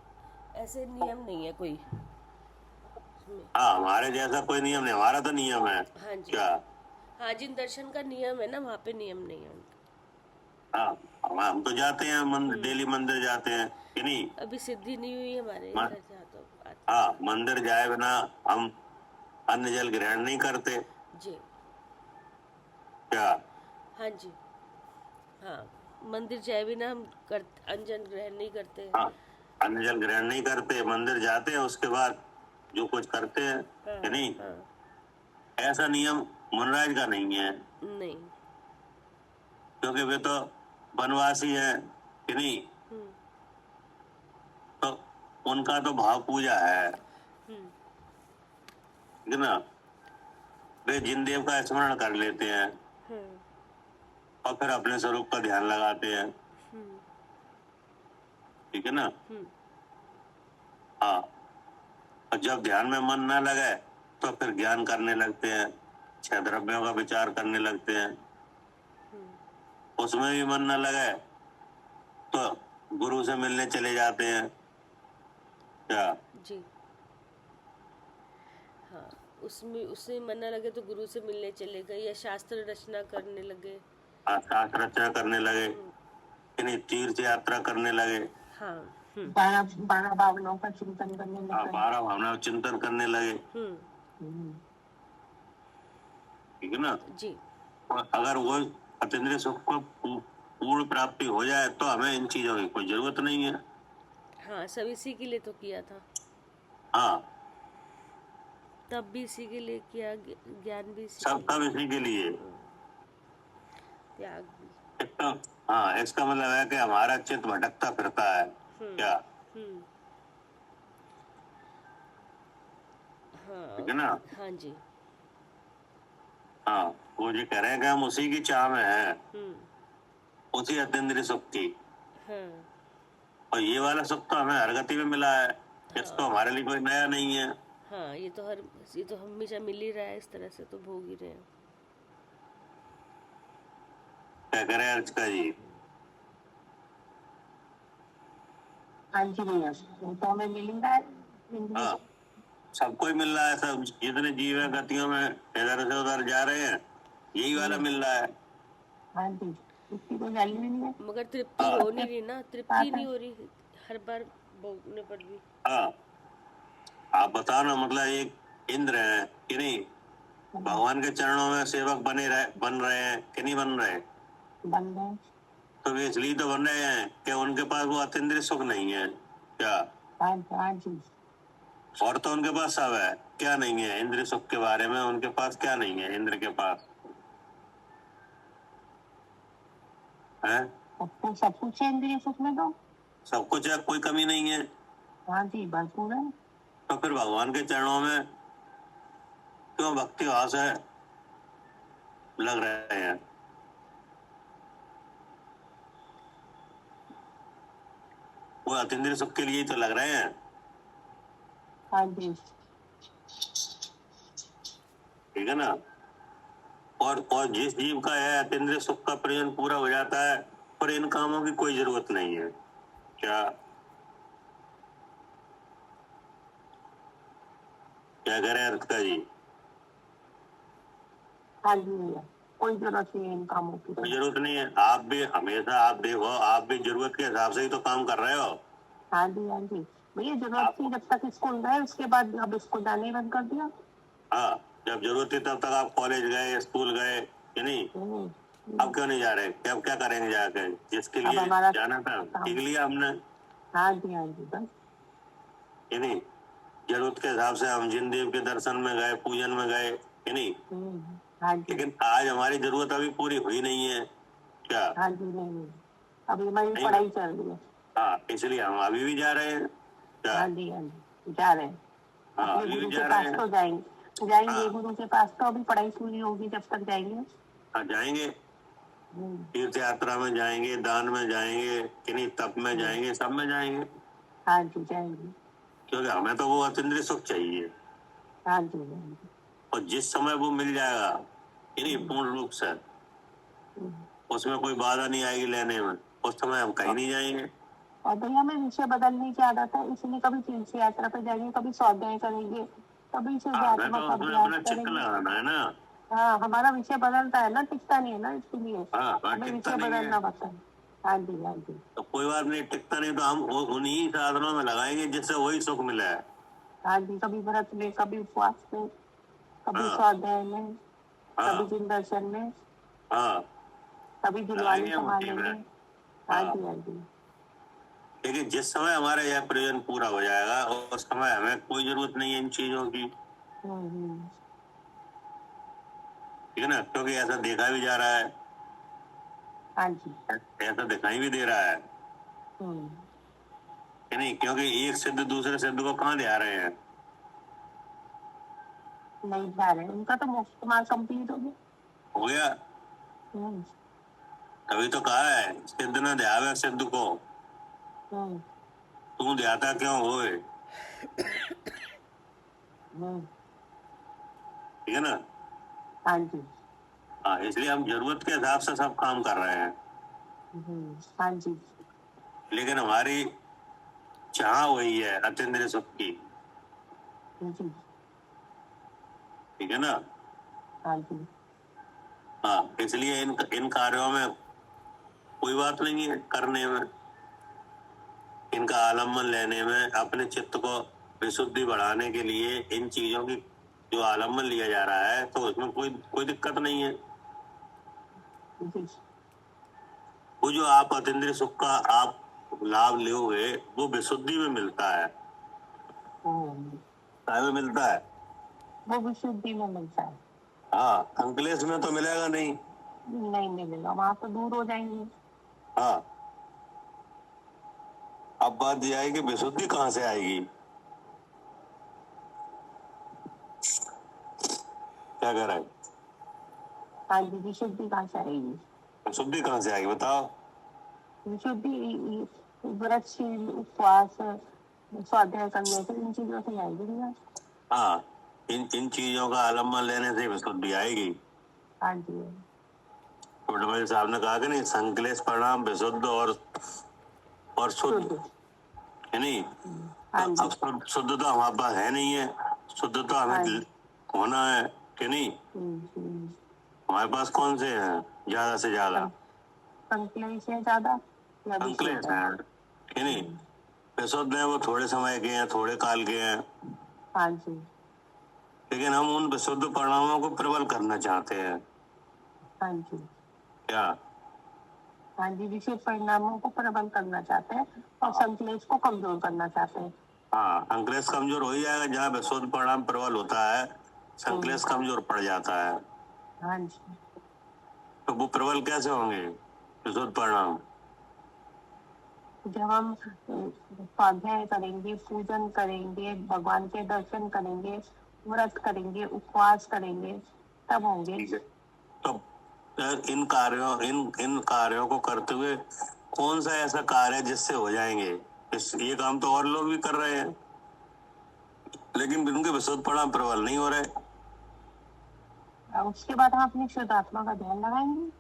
Speaker 1: ऐसे नियम नहीं है कोई उसमें।
Speaker 2: हाँ, हमारे जैसा कोई नियम नहीं, हमारा तो नियम है।
Speaker 1: हाँ जी।
Speaker 2: क्या?
Speaker 1: हाँ, जिन दर्शन का नियम है ना, वहाँ पे नियम नहीं है उनका।
Speaker 2: हाँ, हम तो जाते हैं मंदिर, डेली मंदिर जाते हैं, कि नहीं?
Speaker 1: अभी सिद्धि नहीं हुई हमारे
Speaker 2: म-
Speaker 1: इधर जहाँ तो आते
Speaker 2: हाँ, मंदिर जाए बिना हम अन्न जल ग्रहण नहीं करते।
Speaker 1: जी।
Speaker 2: क्या?
Speaker 1: हाँ जी। हाँ, मंदिर जाए भी ना हम कर अंजन ग्रहण नहीं करते।
Speaker 2: हाँ, अन्न जल ग्रहण नहीं करते, मंदिर जाते हैं, उसके बाद जो कुछ करते हैं,
Speaker 1: हाँ
Speaker 2: कि नहीं?
Speaker 1: हाँ।
Speaker 2: ऐसा नियम मुनराज का नहीं है,
Speaker 1: नहीं।
Speaker 2: क्योंकि वे तो वनवासी है, कि नहीं? तो उनका तो भाव पूजा है, ठीक है ना? वे जिन देव का स्मरण कर लेते हैं और फिर अपने स्वरूप का ध्यान लगाते हैं, ठीक है ना? हाँ, और जब ध्यान में मन न लगे तो फिर ज्ञान करने लगते हैं, छह द्रव्यों का विचार करने लगते हैं। उसमें भी मन न लगे तो गुरु से मिलने चले जाते हैं। क्या?
Speaker 1: जी। हाँ, उसमें उससे मन न लगे तो गुरु से मिलने चले गए या शास्त्र रचना करने लगे।
Speaker 2: शास्त्र रचना करने लगे, यानी तीर्थ यात्रा करने लगे।
Speaker 1: हाँ।
Speaker 4: 12 भावनाओं का चिंतन करने
Speaker 2: हाँ,
Speaker 4: लगा।
Speaker 2: 12 भावना चिंतन करने लगे,
Speaker 4: हम्म,
Speaker 2: ठीक है ना?
Speaker 1: जी।
Speaker 2: और अगर वो अतीन्द्रिय सुख को पूर्ण प्राप्ति हो जाए तो हमें इन चीजों की कोई जरूरत नहीं है।
Speaker 1: हाँ, सब इसी के लिए तो किया था,
Speaker 2: हाँ,
Speaker 1: तब भी इसी के लिए किया, ज्ञान भी इसी
Speaker 2: सब
Speaker 1: के
Speaker 2: सब
Speaker 1: लिए,
Speaker 2: इसी के लिए।
Speaker 1: त्याग भी।
Speaker 2: इसका हाँ, इसका मतलब है कि हमारा चित्त भटकता फिरता है। क्या?
Speaker 1: हाँ।
Speaker 2: ठीक है ना?
Speaker 1: हाँ जी।
Speaker 2: हाँ, वो जो कह रहे हैं कि हम उसी की चाह में हैं, उसी अतीन्द्रिय सुख की।
Speaker 1: हाँ
Speaker 2: और ये वाला सुख तो हमें हर गति में मिला है, इसको हमारे लिए कोई नया नहीं है।
Speaker 1: हाँ, ये तो हमेशा मिल ही रहा है, इस तरह से तो भोग ही रहे हैं।
Speaker 2: क्या करें अर्चका जी?
Speaker 4: हाँ जी भैया, वो तो हमें मिल ही रहा है। इंद्रिय
Speaker 2: हाँ, सबको ही मिल रहा है, सब जितने जीव है गतियों में इधर से उधर जा रहे हैं, यही वाला मिल रहा है।
Speaker 4: हाँ जी, उसकी कोई वैल्यू ही नहीं है।
Speaker 1: मगर तृप्ति
Speaker 2: हाँ।
Speaker 1: हो नहीं रही ना, तृप्ति नहीं हो रही हर बार भोगने पर भी।
Speaker 2: हाँ, आप बताओ ना, मतलब एक इंद्र है कि नहीं, भगवान के चरणों में सेवक बन रहे हैं कि नहीं बन रहे?
Speaker 4: बन गए।
Speaker 2: तो वे इसलिए तो बन रहे हैं कि उनके पास वो अतीन्द्रिय सुख नहीं है क्या?
Speaker 4: हाँ जी।
Speaker 2: और तो उनके पास सब है, क्या नहीं है इंद्रिय सुख के बारे में? उनके पास क्या नहीं है इंद्र के पास है?
Speaker 4: सब कुछ है इंद्रिय सुख में तो।
Speaker 2: सब कुछ है, कोई कमी नहीं है।
Speaker 4: हाँ जी, भरपूर है।
Speaker 2: तो फिर भगवान के चरणों में क्यों भक्ति भाव से लग रहे हैं? वो अतीन्द्रिय सुख के लिए ही तो लग रहे हैं।
Speaker 4: हाँ जी।
Speaker 2: ठीक है ना? और जिस जीव का है अतीन्द्रिय सुख का प्रयोजन पूरा हो जाता है, पर इन कामों की कोई जरूरत नहीं है क्या? क्या कह रहे हैं अर्थिका जी?
Speaker 4: हाँ जी भैया, कोई जरूरत नहीं है इन कामों की।
Speaker 2: कोई जरूरत नहीं है। आप भी हमेशा, आप देखो, आप भी जरूरत के हिसाब से ही तो काम कर रहे हो।
Speaker 4: हाँ जी भैया, जरूरत थी जब तक स्कूल गए, उसके बाद अब स्कूल जाने ही बंद कर दिया।
Speaker 2: हाँ, जब जरूरत थी तब तक आप कॉलेज गए, स्कूल गए कि नहीं? अब क्यों नहीं जा रहे? अब क्या करेंगे जाकर? जिसके
Speaker 4: अब
Speaker 2: लिए
Speaker 4: हमारा
Speaker 2: जाना था सीख लिया हमने
Speaker 4: हाँ जी बस।
Speaker 2: कि नहीं? जरूरत के हिसाब से हम जिन देव के दर्शन में गए, पूजन में गए कि नहीं?
Speaker 4: हाँ जी।
Speaker 2: लेकिन आज हमारी जरूरत अभी पूरी हुई नहीं है क्या?
Speaker 4: हाँ जी नहीं, अभी हमारी
Speaker 2: नहीं।
Speaker 4: पढ़ाई चल रही है।
Speaker 2: हाँ, इसलिए हम अभी भी जा रहे हैं क्या?
Speaker 4: हाँ जी जा रहे हैं।
Speaker 2: हाँ,
Speaker 4: अपने
Speaker 2: अभी
Speaker 4: गुरु
Speaker 2: भी
Speaker 4: के
Speaker 2: जा
Speaker 4: पास
Speaker 2: रहे
Speaker 4: तो
Speaker 2: हैं।
Speaker 4: जाएंगे
Speaker 2: हाँ।
Speaker 4: गुरु के पास तो अभी पढ़ाई पूरी होगी जब तक जाएंगे।
Speaker 2: हाँ, जाएंगे, तीर्थ यात्रा में जाएंगे, दान में जाएंगे कि नहीं, तप में जाएंगे, सब में जाएंगे,
Speaker 4: हाँ जी जाएंगे।
Speaker 2: क्योंकि हमें तो वो अतीन्द्रिय सुख चाहिए।
Speaker 4: हाँ जी
Speaker 2: और जिस समय वो मिल जाएगा कि नहीं पूर्ण रूप से, उसमें कोई बाधा नहीं आएगी लेने में, उस समय हम कहीं नहीं जाएंगे।
Speaker 4: और भैया हमें विषय बदलने की आदत है, इसलिए कभी तीर्थ यात्रा पे जाएंगे, कभी स्वाध्याय करेंगे, कभी
Speaker 2: हमें तो
Speaker 4: शुद्धात्मक
Speaker 2: उसमें
Speaker 4: अभ्यास
Speaker 2: अपना चित्त
Speaker 4: करेंगे।
Speaker 2: लगाना है ना।
Speaker 4: हाँ, हमारा विषय बदलता है ना, टिकता नहीं है ना, इसलिए
Speaker 2: हाँ,
Speaker 4: हमें
Speaker 2: टिकता
Speaker 4: विषय
Speaker 2: नहीं है
Speaker 4: बदलना पड़ता है। हाँ जी
Speaker 2: तो कोई बात नहीं, टिकता नहीं तो हम उन्हीं साधनों में लगाएंगे जिससे वही सुख मिला है।
Speaker 4: हाँ जी, कभी व्रत में, कभी उपवास में, कभी
Speaker 2: हाँ।
Speaker 4: स्वाध्याय में,
Speaker 2: हाँ।
Speaker 4: कभी जिन दर्शन में,
Speaker 2: हाँ,
Speaker 4: कभी दिलवानी
Speaker 2: लगाएंगे हम उसी
Speaker 4: संभालने
Speaker 2: में।
Speaker 4: में। हाँ
Speaker 2: हाँ,
Speaker 4: जी
Speaker 2: लेकिन जिस समय हमारा यह प्रयोजन पूरा हो जाएगा उस समय हमें कोई जरूरत नहीं है इन चीजों की।
Speaker 4: हम्म।
Speaker 2: ठीक है ना? क्योंकि ऐसा देखा भी जा रहा है,
Speaker 4: हाँ जी।
Speaker 2: ऐसा दिखाई भी दे रहा है
Speaker 4: हम्म।
Speaker 2: कि नहीं? क्योंकि एक सिद्ध दूसरे सिद्ध को कहाँ ले आ रहे हैं?
Speaker 4: नहीं जा रहे, उनका तो मोक्ष मार्ग कंप्लीट हो गया।
Speaker 2: हो गया,
Speaker 4: हम्म।
Speaker 2: तभी तो कहा है सिद्ध न ध्यावे सिद्ध को,
Speaker 4: हम्म।
Speaker 2: तू ध्याता क्यों होए?
Speaker 4: हम्म।
Speaker 2: ठीक है ना?
Speaker 4: हाँ जी।
Speaker 2: हाँ, इसलिए हम जरूरत के हिसाब से सब काम कर रहे हैं,
Speaker 4: हाँ जी।
Speaker 2: लेकिन हमारी चाह वही है अतीन्द्रिय सुख की।
Speaker 4: जी।
Speaker 2: ठीक है ना?
Speaker 4: हाँ जी।
Speaker 2: हाँ, इसलिए इन कार्यों में कोई बात नहीं है करने में, इनका आलम्बन लेने में, अपने चित्त को विशुद्धि बढ़ाने के लिए इन चीजों की जो आलम्बन लिया जा रहा है, तो उसमें कोई दिक्कत नहीं है।
Speaker 4: जी।
Speaker 2: वो जो आप अतीन्द्रिय सुख का आप लाभ लोगे वो विशुद्धि में मिलता है, काय में मिलता है?
Speaker 4: वो विशुद्धि में मिलता है।
Speaker 2: हाँ, अंकलेश में तो मिलेगा नहीं।
Speaker 4: नहीं मिलेगा, वहां तो दूर हो जाएंगे।
Speaker 2: हाँ, अब बात यह है कि विशुद्धि कहाँ से आएगी? क्या कह रहा है?
Speaker 4: हाँ जी, विशुद्धि कहाँ से आएगी?
Speaker 2: विशुद्धि कहाँ से आएगी बताओ?
Speaker 4: विशुद्धि व्रतशील, उपवास, स्वाध्याय करने से, इन चीजों से आएगी भैया।
Speaker 2: हाँ, इन चीजों का आलम्बन लेने से विशुद्धि आएगी।
Speaker 4: हाँ जी।
Speaker 2: छोटे साहब ने कहा कि नहीं, संकलेश परिणाम विशुद्ध और शुद्ध, है नहीं?
Speaker 4: हाँ
Speaker 2: तो
Speaker 4: जी।
Speaker 2: अब शुद्धता हमारे पास है नहीं है, शुद्धता
Speaker 4: हाँ
Speaker 2: हमें
Speaker 4: जी।
Speaker 2: होना है कि नहीं?
Speaker 4: हम्म।
Speaker 2: हमारे पास कौन से हैं ज्यादा से ज्यादा?
Speaker 4: संकलेश है ज्यादा या
Speaker 2: संकलेश
Speaker 4: विशुद्ध है?
Speaker 2: हैं कि नहीं? विशुद्ध हैं, वो थोड़े समय के हैं, थोड़े काल के हैं,
Speaker 4: हाँ जी।
Speaker 2: लेकिन हम उन विशुद्ध परिणामों को प्रबल करना चाहते हैं।
Speaker 4: हाँ जी।
Speaker 2: क्या?
Speaker 4: हाँ जी, विशुद्ध परिणामों को प्रबल करना चाहते हैं और संकलेश को कमजोर करना चाहते हैं।
Speaker 2: हाँ, संकलेश कमजोर हो ही जाएगा। जहाँ विशुद्ध परिणाम प्रबल होता है, संकलेश कमजोर पड़ जाता है।
Speaker 4: हाँ जी।
Speaker 2: तो वो प्रबल कैसे होंगे विशुद्ध परिणाम?
Speaker 4: जब हम स्वाध्याय करेंगे, पूजन करेंगे, भगवान के दर्शन करेंगे, व्रत करेंगे, उपवास करेंगे, तब होंगे।
Speaker 2: ठीक है। तो इन कार्यों को करते हुए कौन सा ऐसा कार्य है जिससे हो जाएंगे? ये काम तो और लोग भी कर रहे हैं, लेकिन उनके विशुद्ध परिणाम प्रबल नहीं हो रहे।
Speaker 4: और उसके बाद हम अपनी शुद्ध आत्मा का ध्यान लगाएंगे।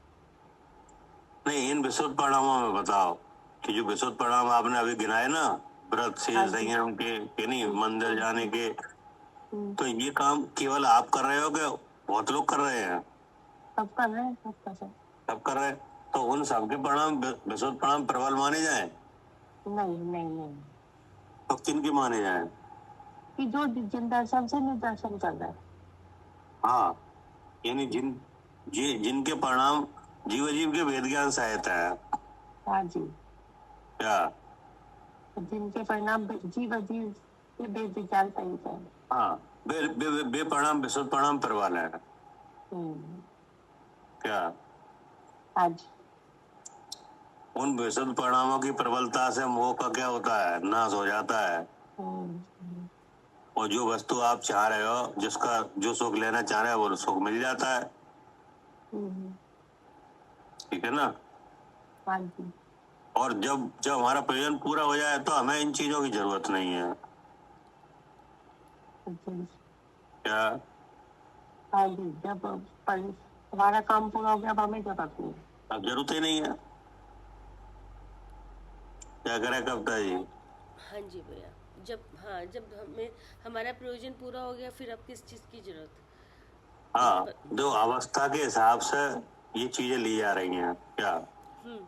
Speaker 2: नहीं, इन विशुद्ध परिणामों में बताओ कि जो विशुद्ध परिणाम आपने अभी गिनाए ना, व्रत से
Speaker 4: हाँ जी।
Speaker 2: संयम के, कि नहीं, मंदिर जाने के,
Speaker 4: हम्म,
Speaker 2: तो ये काम केवल आप कर रहे हो कि बहुत लोग कर रहे हैं?
Speaker 4: सब कर रहे हैं, सब कर रहे हैं।
Speaker 2: सब कर रहे हैं। तो उन सबके परिणाम विशुद्ध परिणाम प्रबल माने जाए?
Speaker 4: नहीं नहीं नहीं,
Speaker 2: तो किन के माने जाए?
Speaker 4: कि जो जिन दर्शन से निर्दर्शन कर रहा है।
Speaker 2: हाँ, यानी जिनके परिणाम जीव जीव के वेद ज्ञान सहायता है।
Speaker 4: हाँ जी।
Speaker 2: क्या?
Speaker 4: जिनके परिणाम जीव अजीव के वेद विज्ञान सहित है।
Speaker 2: हाँ, वे परिणाम विशुद्ध परिणाम प्रबल है।
Speaker 4: हम्म,
Speaker 2: क्या?
Speaker 4: हाँ जी।
Speaker 2: उन विशुद्ध परिणामों की प्रबलता से मोह का क्या होता है? नाश हो जाता है।
Speaker 4: हम्म,
Speaker 2: और जो वस्तु आप चाह रहे हो, जिसका जो सुख लेना चाह रहे हो, वो सुख मिल जाता है।
Speaker 4: हम्म,
Speaker 2: ठीक है ना?
Speaker 4: हाँ जी।
Speaker 2: और जब जब हमारा प्रयोजन पूरा हो जाए तो हमें इन चीजों की जरूरत नहीं है।
Speaker 4: जी।
Speaker 2: क्या?
Speaker 4: हाँ जी, जब हमारा काम पूरा हो गया, अब हमें जरूरत नहीं।
Speaker 2: अब जरूरत ही नहीं है। क्या करे कविता जी?
Speaker 1: हाँ जी भैया। जब हमें हमारा प्रयोजन पूरा हो गया, फिर अब किस चीज़ की जरूरत?
Speaker 2: हाँ, जो अवस्था के हिसाब से ये चीजें ली जा रही हैं। क्या?
Speaker 1: हम्म।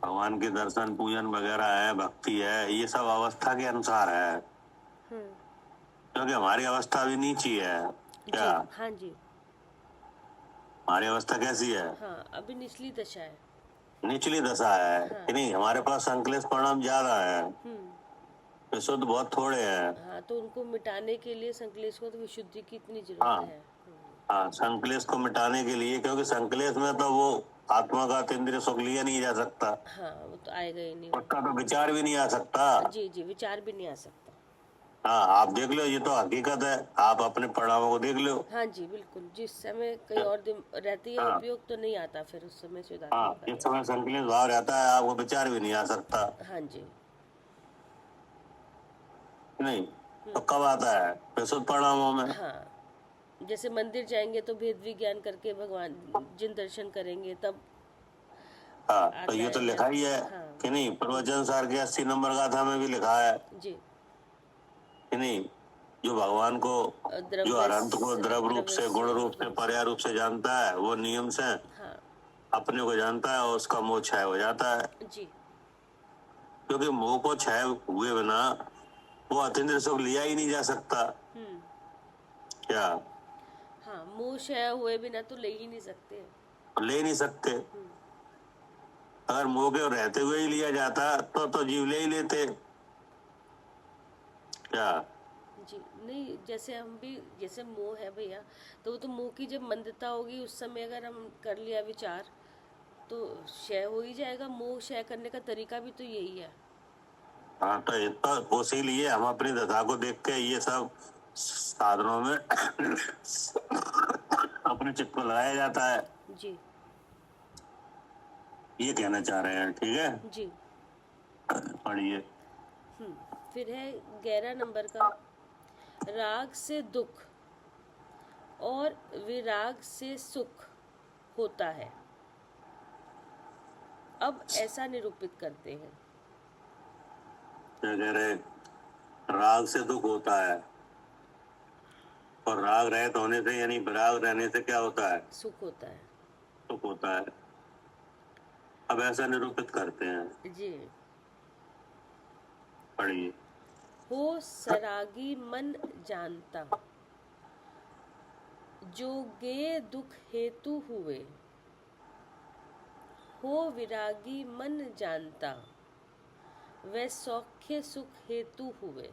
Speaker 2: भगवान के दर्शन पूजन वगैरह है, भक्ति है, ये सब अवस्था के अनुसार है, क्योंकि हमारी अवस्था अभी नीची है। क्या?
Speaker 1: जी। हाँ जी।
Speaker 2: हमारी अवस्था कैसी है?
Speaker 1: हाँ, अभी निचली दशा है।
Speaker 2: निचली दशा है
Speaker 1: हाँ।
Speaker 2: कि नहीं? हमारे पास संकलेश परिणाम ज्यादा है, विशुद्ध बहुत थोड़े हैं।
Speaker 1: हाँ, तो उनको मिटाने के लिए संकलेश को तो विशुद्धि की इतनी
Speaker 2: हाँ।
Speaker 1: जरूरत है।
Speaker 2: हाँ, संकलेश को मिटाने के लिए, क्योंकि संकलेश में तो वो आत्मा का इंद्रिय सुख लिया नहीं जा सकता,
Speaker 1: हाँ, वो तो आएगा ही नहीं।
Speaker 2: उसका तो विचार भी नहीं आ सकता।
Speaker 1: जी जी, विचार भी नहीं आ सकता।
Speaker 2: हाँ, आप देख लो, ये तो हकीकत है, आप अपने परिणामों को देख लो।
Speaker 1: हाँ जी, बिल्कुल। जिस समय कहीं और दिन रहती है
Speaker 2: हाँ।
Speaker 1: उपयोग, तो नहीं आता फिर उस समय शुद्धात्मा
Speaker 2: हाँ,
Speaker 1: का
Speaker 2: इस
Speaker 1: ज्ञान।
Speaker 2: समय संकलेश भाव रहता है, आपको विचार भी नहीं आ सकता।
Speaker 1: हाँ जी।
Speaker 2: नहीं, तो कब आता है? विशुद्ध परिणामों में।
Speaker 1: हाँ, जैसे मंदिर जाएंगे तो भेद विज्ञान करके भगवान जिन दर्शन करेंगे, तब
Speaker 2: हाँ, तो
Speaker 1: आता
Speaker 2: ये तो
Speaker 1: है
Speaker 2: लिखा ही है
Speaker 1: हाँ
Speaker 2: कि नहीं? प्रवचन सार के 80 नंबर गाथा में भी लिखा है
Speaker 1: जी।
Speaker 2: कि नहीं? जो भगवान को, जो अनंत को द्रव रूप से, गुण रूप से, पर्याय रूप से जानता है, वो नियम से
Speaker 1: हाँ
Speaker 2: अपने को जानता है, और उसका मोह क्षय हो जाता है।
Speaker 1: जी।
Speaker 2: क्योंकि मोह को क्षय हुए बिना वो अतीन्द्रिय सुख लिया ही नहीं जा सकता। क्या?
Speaker 1: हाँ, मोह क्षय हुए बिना तो ले ही नहीं सकते।
Speaker 2: ले नहीं सकते। अगर मोह के रहते हुए ही लिया जाता तो जीव ले ही लेते। क्या?
Speaker 1: जी नहीं, जैसे हम भी, जैसे मोह है भैया, तो वो तो मोह की जब मंदता होगी, उस समय अगर हम कर लिया विचार, तो क्षय हो ही जाएगा। मोह क्षय करने का तरीका भी तो यही है।
Speaker 2: हाँ, तो इसीलिए हम अपनी दशा को देख के ये सब साधनों में अपने चित्त को लगाया जाता है।
Speaker 1: जी
Speaker 2: ये कहना चाह रहे हैं, ठीक है?
Speaker 1: जी।
Speaker 2: पढ़िए।
Speaker 1: फिर है 11 नंबर का, राग से दुख और विराग से सुख होता है। अब ऐसा निरूपित करते हैं।
Speaker 2: क्या कह रहे? राग से दुख होता है, और राग रहित होने से यानी विराग रहने से क्या होता है?
Speaker 1: सुख होता है।
Speaker 2: सुख होता है। अब ऐसा निरूपित करते हैं,
Speaker 1: जी।
Speaker 2: पढ़िए।
Speaker 1: हो सरागी मन जानता, जो गे दुख हेतु हुए। हो विरागी मन जानता, वह सौख्य सुख हेतु हुए।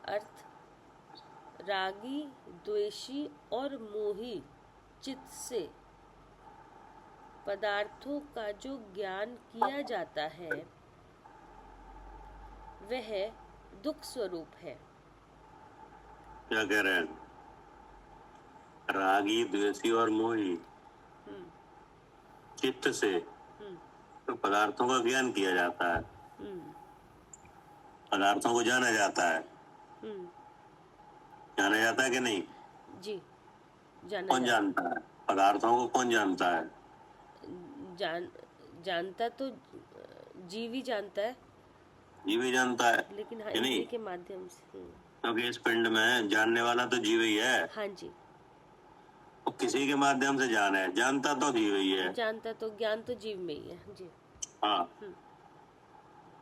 Speaker 1: अर्थ, रागी, द्वेषी और मोही चित्त से पदार्थों का जो ज्ञान किया जाता है वह दुख स्वरूप है।
Speaker 2: क्या कह रहे हैं? रागी, द्वेषी और मोही
Speaker 1: हम्म,
Speaker 2: चित्त से
Speaker 1: हम्म,
Speaker 2: तो पदार्थों का ज्ञान किया जाता है,
Speaker 1: हम्म,
Speaker 2: पदार्थों को जाना जाता है।
Speaker 1: हम्म,
Speaker 2: जाना जाता है कि नहीं?
Speaker 1: जी, जाना
Speaker 2: कौन
Speaker 1: जाता।
Speaker 2: जानता है पदार्थों को? कौन जानता है?
Speaker 1: जानता तो जीव ही जानता है,
Speaker 2: जीव ही जानता है
Speaker 1: लेकिन हाँ
Speaker 2: कि नहीं?
Speaker 1: इंद्रिय के माध्यम से।
Speaker 2: क्योंकि इस पिंड में जानने वाला तो जीव ही है,
Speaker 1: हाँ जी।
Speaker 2: और किसी के माध्यम से जान है, जानता तो जीव ही है।
Speaker 1: जानता तो ज्ञान तो जीव में ही है। जी।
Speaker 2: हाँ,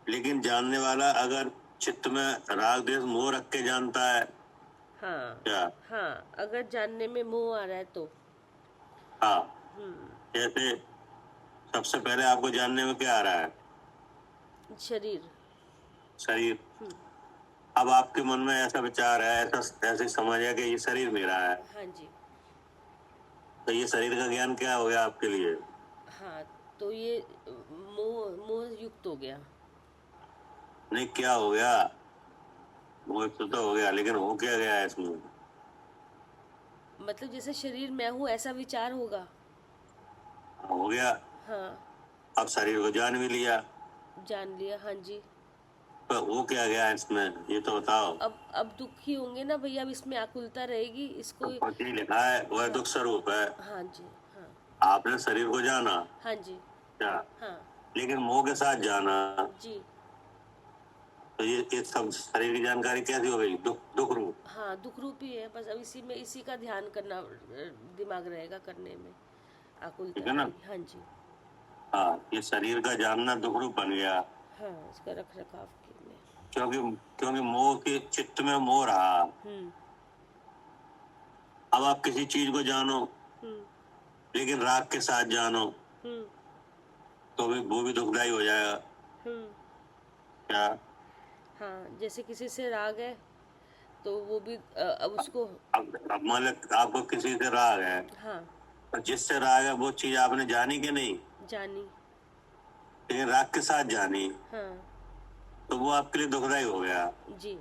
Speaker 2: लेकिन जानने वाला अगर चित्त में राग द्वेष मोह रख के जानता है
Speaker 1: हाँ
Speaker 2: क्या?
Speaker 1: हाँ, अगर जानने में मोह आ रहा है तो।
Speaker 2: हाँ, जैसे सबसे पहले आपको जानने में क्या आ रहा है?
Speaker 1: शरीर।
Speaker 2: शरीर। अब आपके मन में ऐसा विचार है, ऐसी समझ है कि ये शरीर मेरा है,
Speaker 1: हाँ जी।
Speaker 2: तो ये शरीर का ज्ञान क्या हो गया आपके लिए?
Speaker 1: हाँ, तो ये मोह मोह युक्त हो गया।
Speaker 2: नहीं, क्या हो गया? वो तो हो गया, लेकिन हो क्या गया है इसमें?
Speaker 1: मतलब जैसे शरीर मैं हूँ ऐसा विचार होगा।
Speaker 2: हो गया।
Speaker 1: हाँ,
Speaker 2: अब शरीर को जान भी लिया,
Speaker 1: जान लिया। हाँ जी।
Speaker 2: तो हो क्या गया इसमें, ये तो बताओ।
Speaker 1: अब दुखी होंगे ना भैया, अब इसमें आकुलता रहेगी इसको।
Speaker 2: कुछ नहीं लिखा है, वह दुख स्वरूप है।
Speaker 1: हाँ जी। हाँ।
Speaker 2: आपने शरीर को जाना
Speaker 1: हाँ जी।
Speaker 2: क्या,
Speaker 1: हाँ
Speaker 2: लेकिन मोह के साथ जाना,
Speaker 1: जी।
Speaker 2: तो ये सब शरीर की जानकारी कैसी हो गई? दुख, दुख रूप।
Speaker 1: हाँ, दुख रूप ही है बस। अब इसी का ध्यान करना दिमाग रहेगा करने में, आकुलता
Speaker 2: ठीक है ना?
Speaker 1: रहेगी। हाँ जी।
Speaker 2: हाँ, ये शरीर का जानना दुख रूप बन गया,
Speaker 1: हाँ, इसका रख रखाव के में।
Speaker 2: क्योंकि क्योंकि मोह के चित्त में मोह रहा। अब आप किसी चीज को जानो, लेकिन राग के साथ जानो, तो भी वो भी दुखदाई हो जाएगा क्या?
Speaker 1: हाँ, जैसे किसी से राग है तो वो भी अब उसको।
Speaker 2: अब मान लो आपको किसी से राग है,
Speaker 1: हाँ,
Speaker 2: और जिससे राग है वो चीज आपने जानी कि नहीं?
Speaker 1: जानी।
Speaker 2: लेकिन राग के साथ जानी,
Speaker 1: हाँ
Speaker 2: तो वो आपके लिए दुखदाई हो गया।
Speaker 1: जी।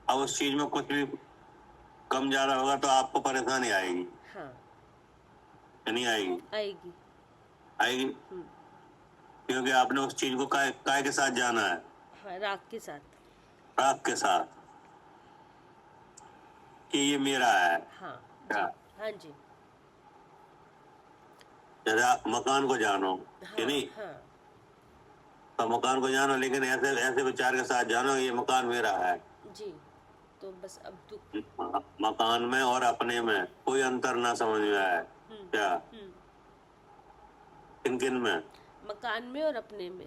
Speaker 2: अब उस चीज में कुछ भी कम ज्यादा होगा तो आपको परेशानी आएगी
Speaker 1: हाँ,
Speaker 2: कि नहीं आएगी?
Speaker 1: आएगी।
Speaker 2: आएगी, क्योंकि आपने उस चीज को काय के साथ जाना है?
Speaker 1: हाँ, राग के साथ।
Speaker 2: राग के साथ कि ये मेरा है
Speaker 1: हाँ
Speaker 2: क्या?
Speaker 1: जी। हाँ जी।
Speaker 2: जैसे आप मकान को जानो कि नहीं,
Speaker 1: हाँ
Speaker 2: तो मकान को जानो, लेकिन ऐसे ऐसे विचार के साथ जानो ये मकान मेरा है।
Speaker 1: जी। तो बस अब दुख।
Speaker 2: मकान में और अपने में कोई अंतर ना समझ में आए क्या? किन किन में?
Speaker 1: मकान में और अपने में।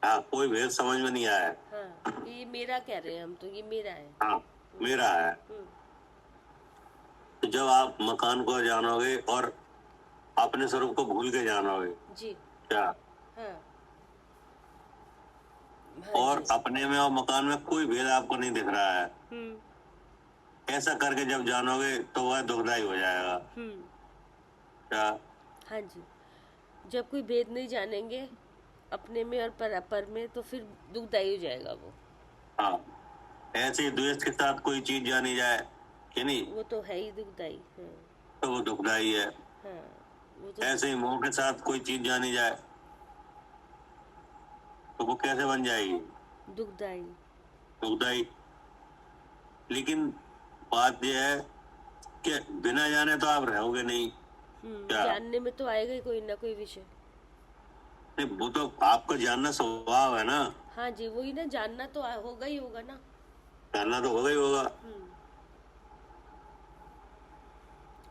Speaker 2: हाँ, कोई भेद समझ में नहीं आया।
Speaker 1: हाँ, कि ये मेरा कह रहे हैं हम, तो ये मेरा है।
Speaker 2: हाँ, मेरा है। तो जब आप मकान को जानोगे और अपने स्वरूप को भूल के जानोगे
Speaker 1: जी।
Speaker 2: क्या,
Speaker 1: हाँ।
Speaker 2: और अपने में और मकान में कोई भेद आपको नहीं दिख रहा है, ऐसा करके जब जानोगे तो वह दुखदाई हो जाएगा क्या?
Speaker 1: हाँ जी। जब कोई भेद नहीं जानेंगे अपने में और पर में, तो फिर दुखदाई हो जाएगा वो।
Speaker 2: हाँ, ऐसे ही द्वेष के साथ कोई चीज जानी जाए कि नहीं,
Speaker 1: वो तो है ही दुखदाई। हाँ
Speaker 2: तो वो दुखदाई है।
Speaker 1: हाँ, वो तो
Speaker 2: ऐसे ही मोह के साथ कोई चीज जानी जाए तो वो कैसे बन जाएगी?
Speaker 1: दुखदाई।
Speaker 2: दुखदाई। लेकिन बात यह है कि बिना जाने तो आप रहोगे नहीं क्या?
Speaker 1: जानने में तो आएगा ही कोई ना कोई विषय।
Speaker 2: नहीं, वो तो आपका जानना स्वभाव है ना,
Speaker 1: हाँ जी, वही ना, जानना तो होगा ही होगा ना।
Speaker 2: जानना तो होगा ही होगा।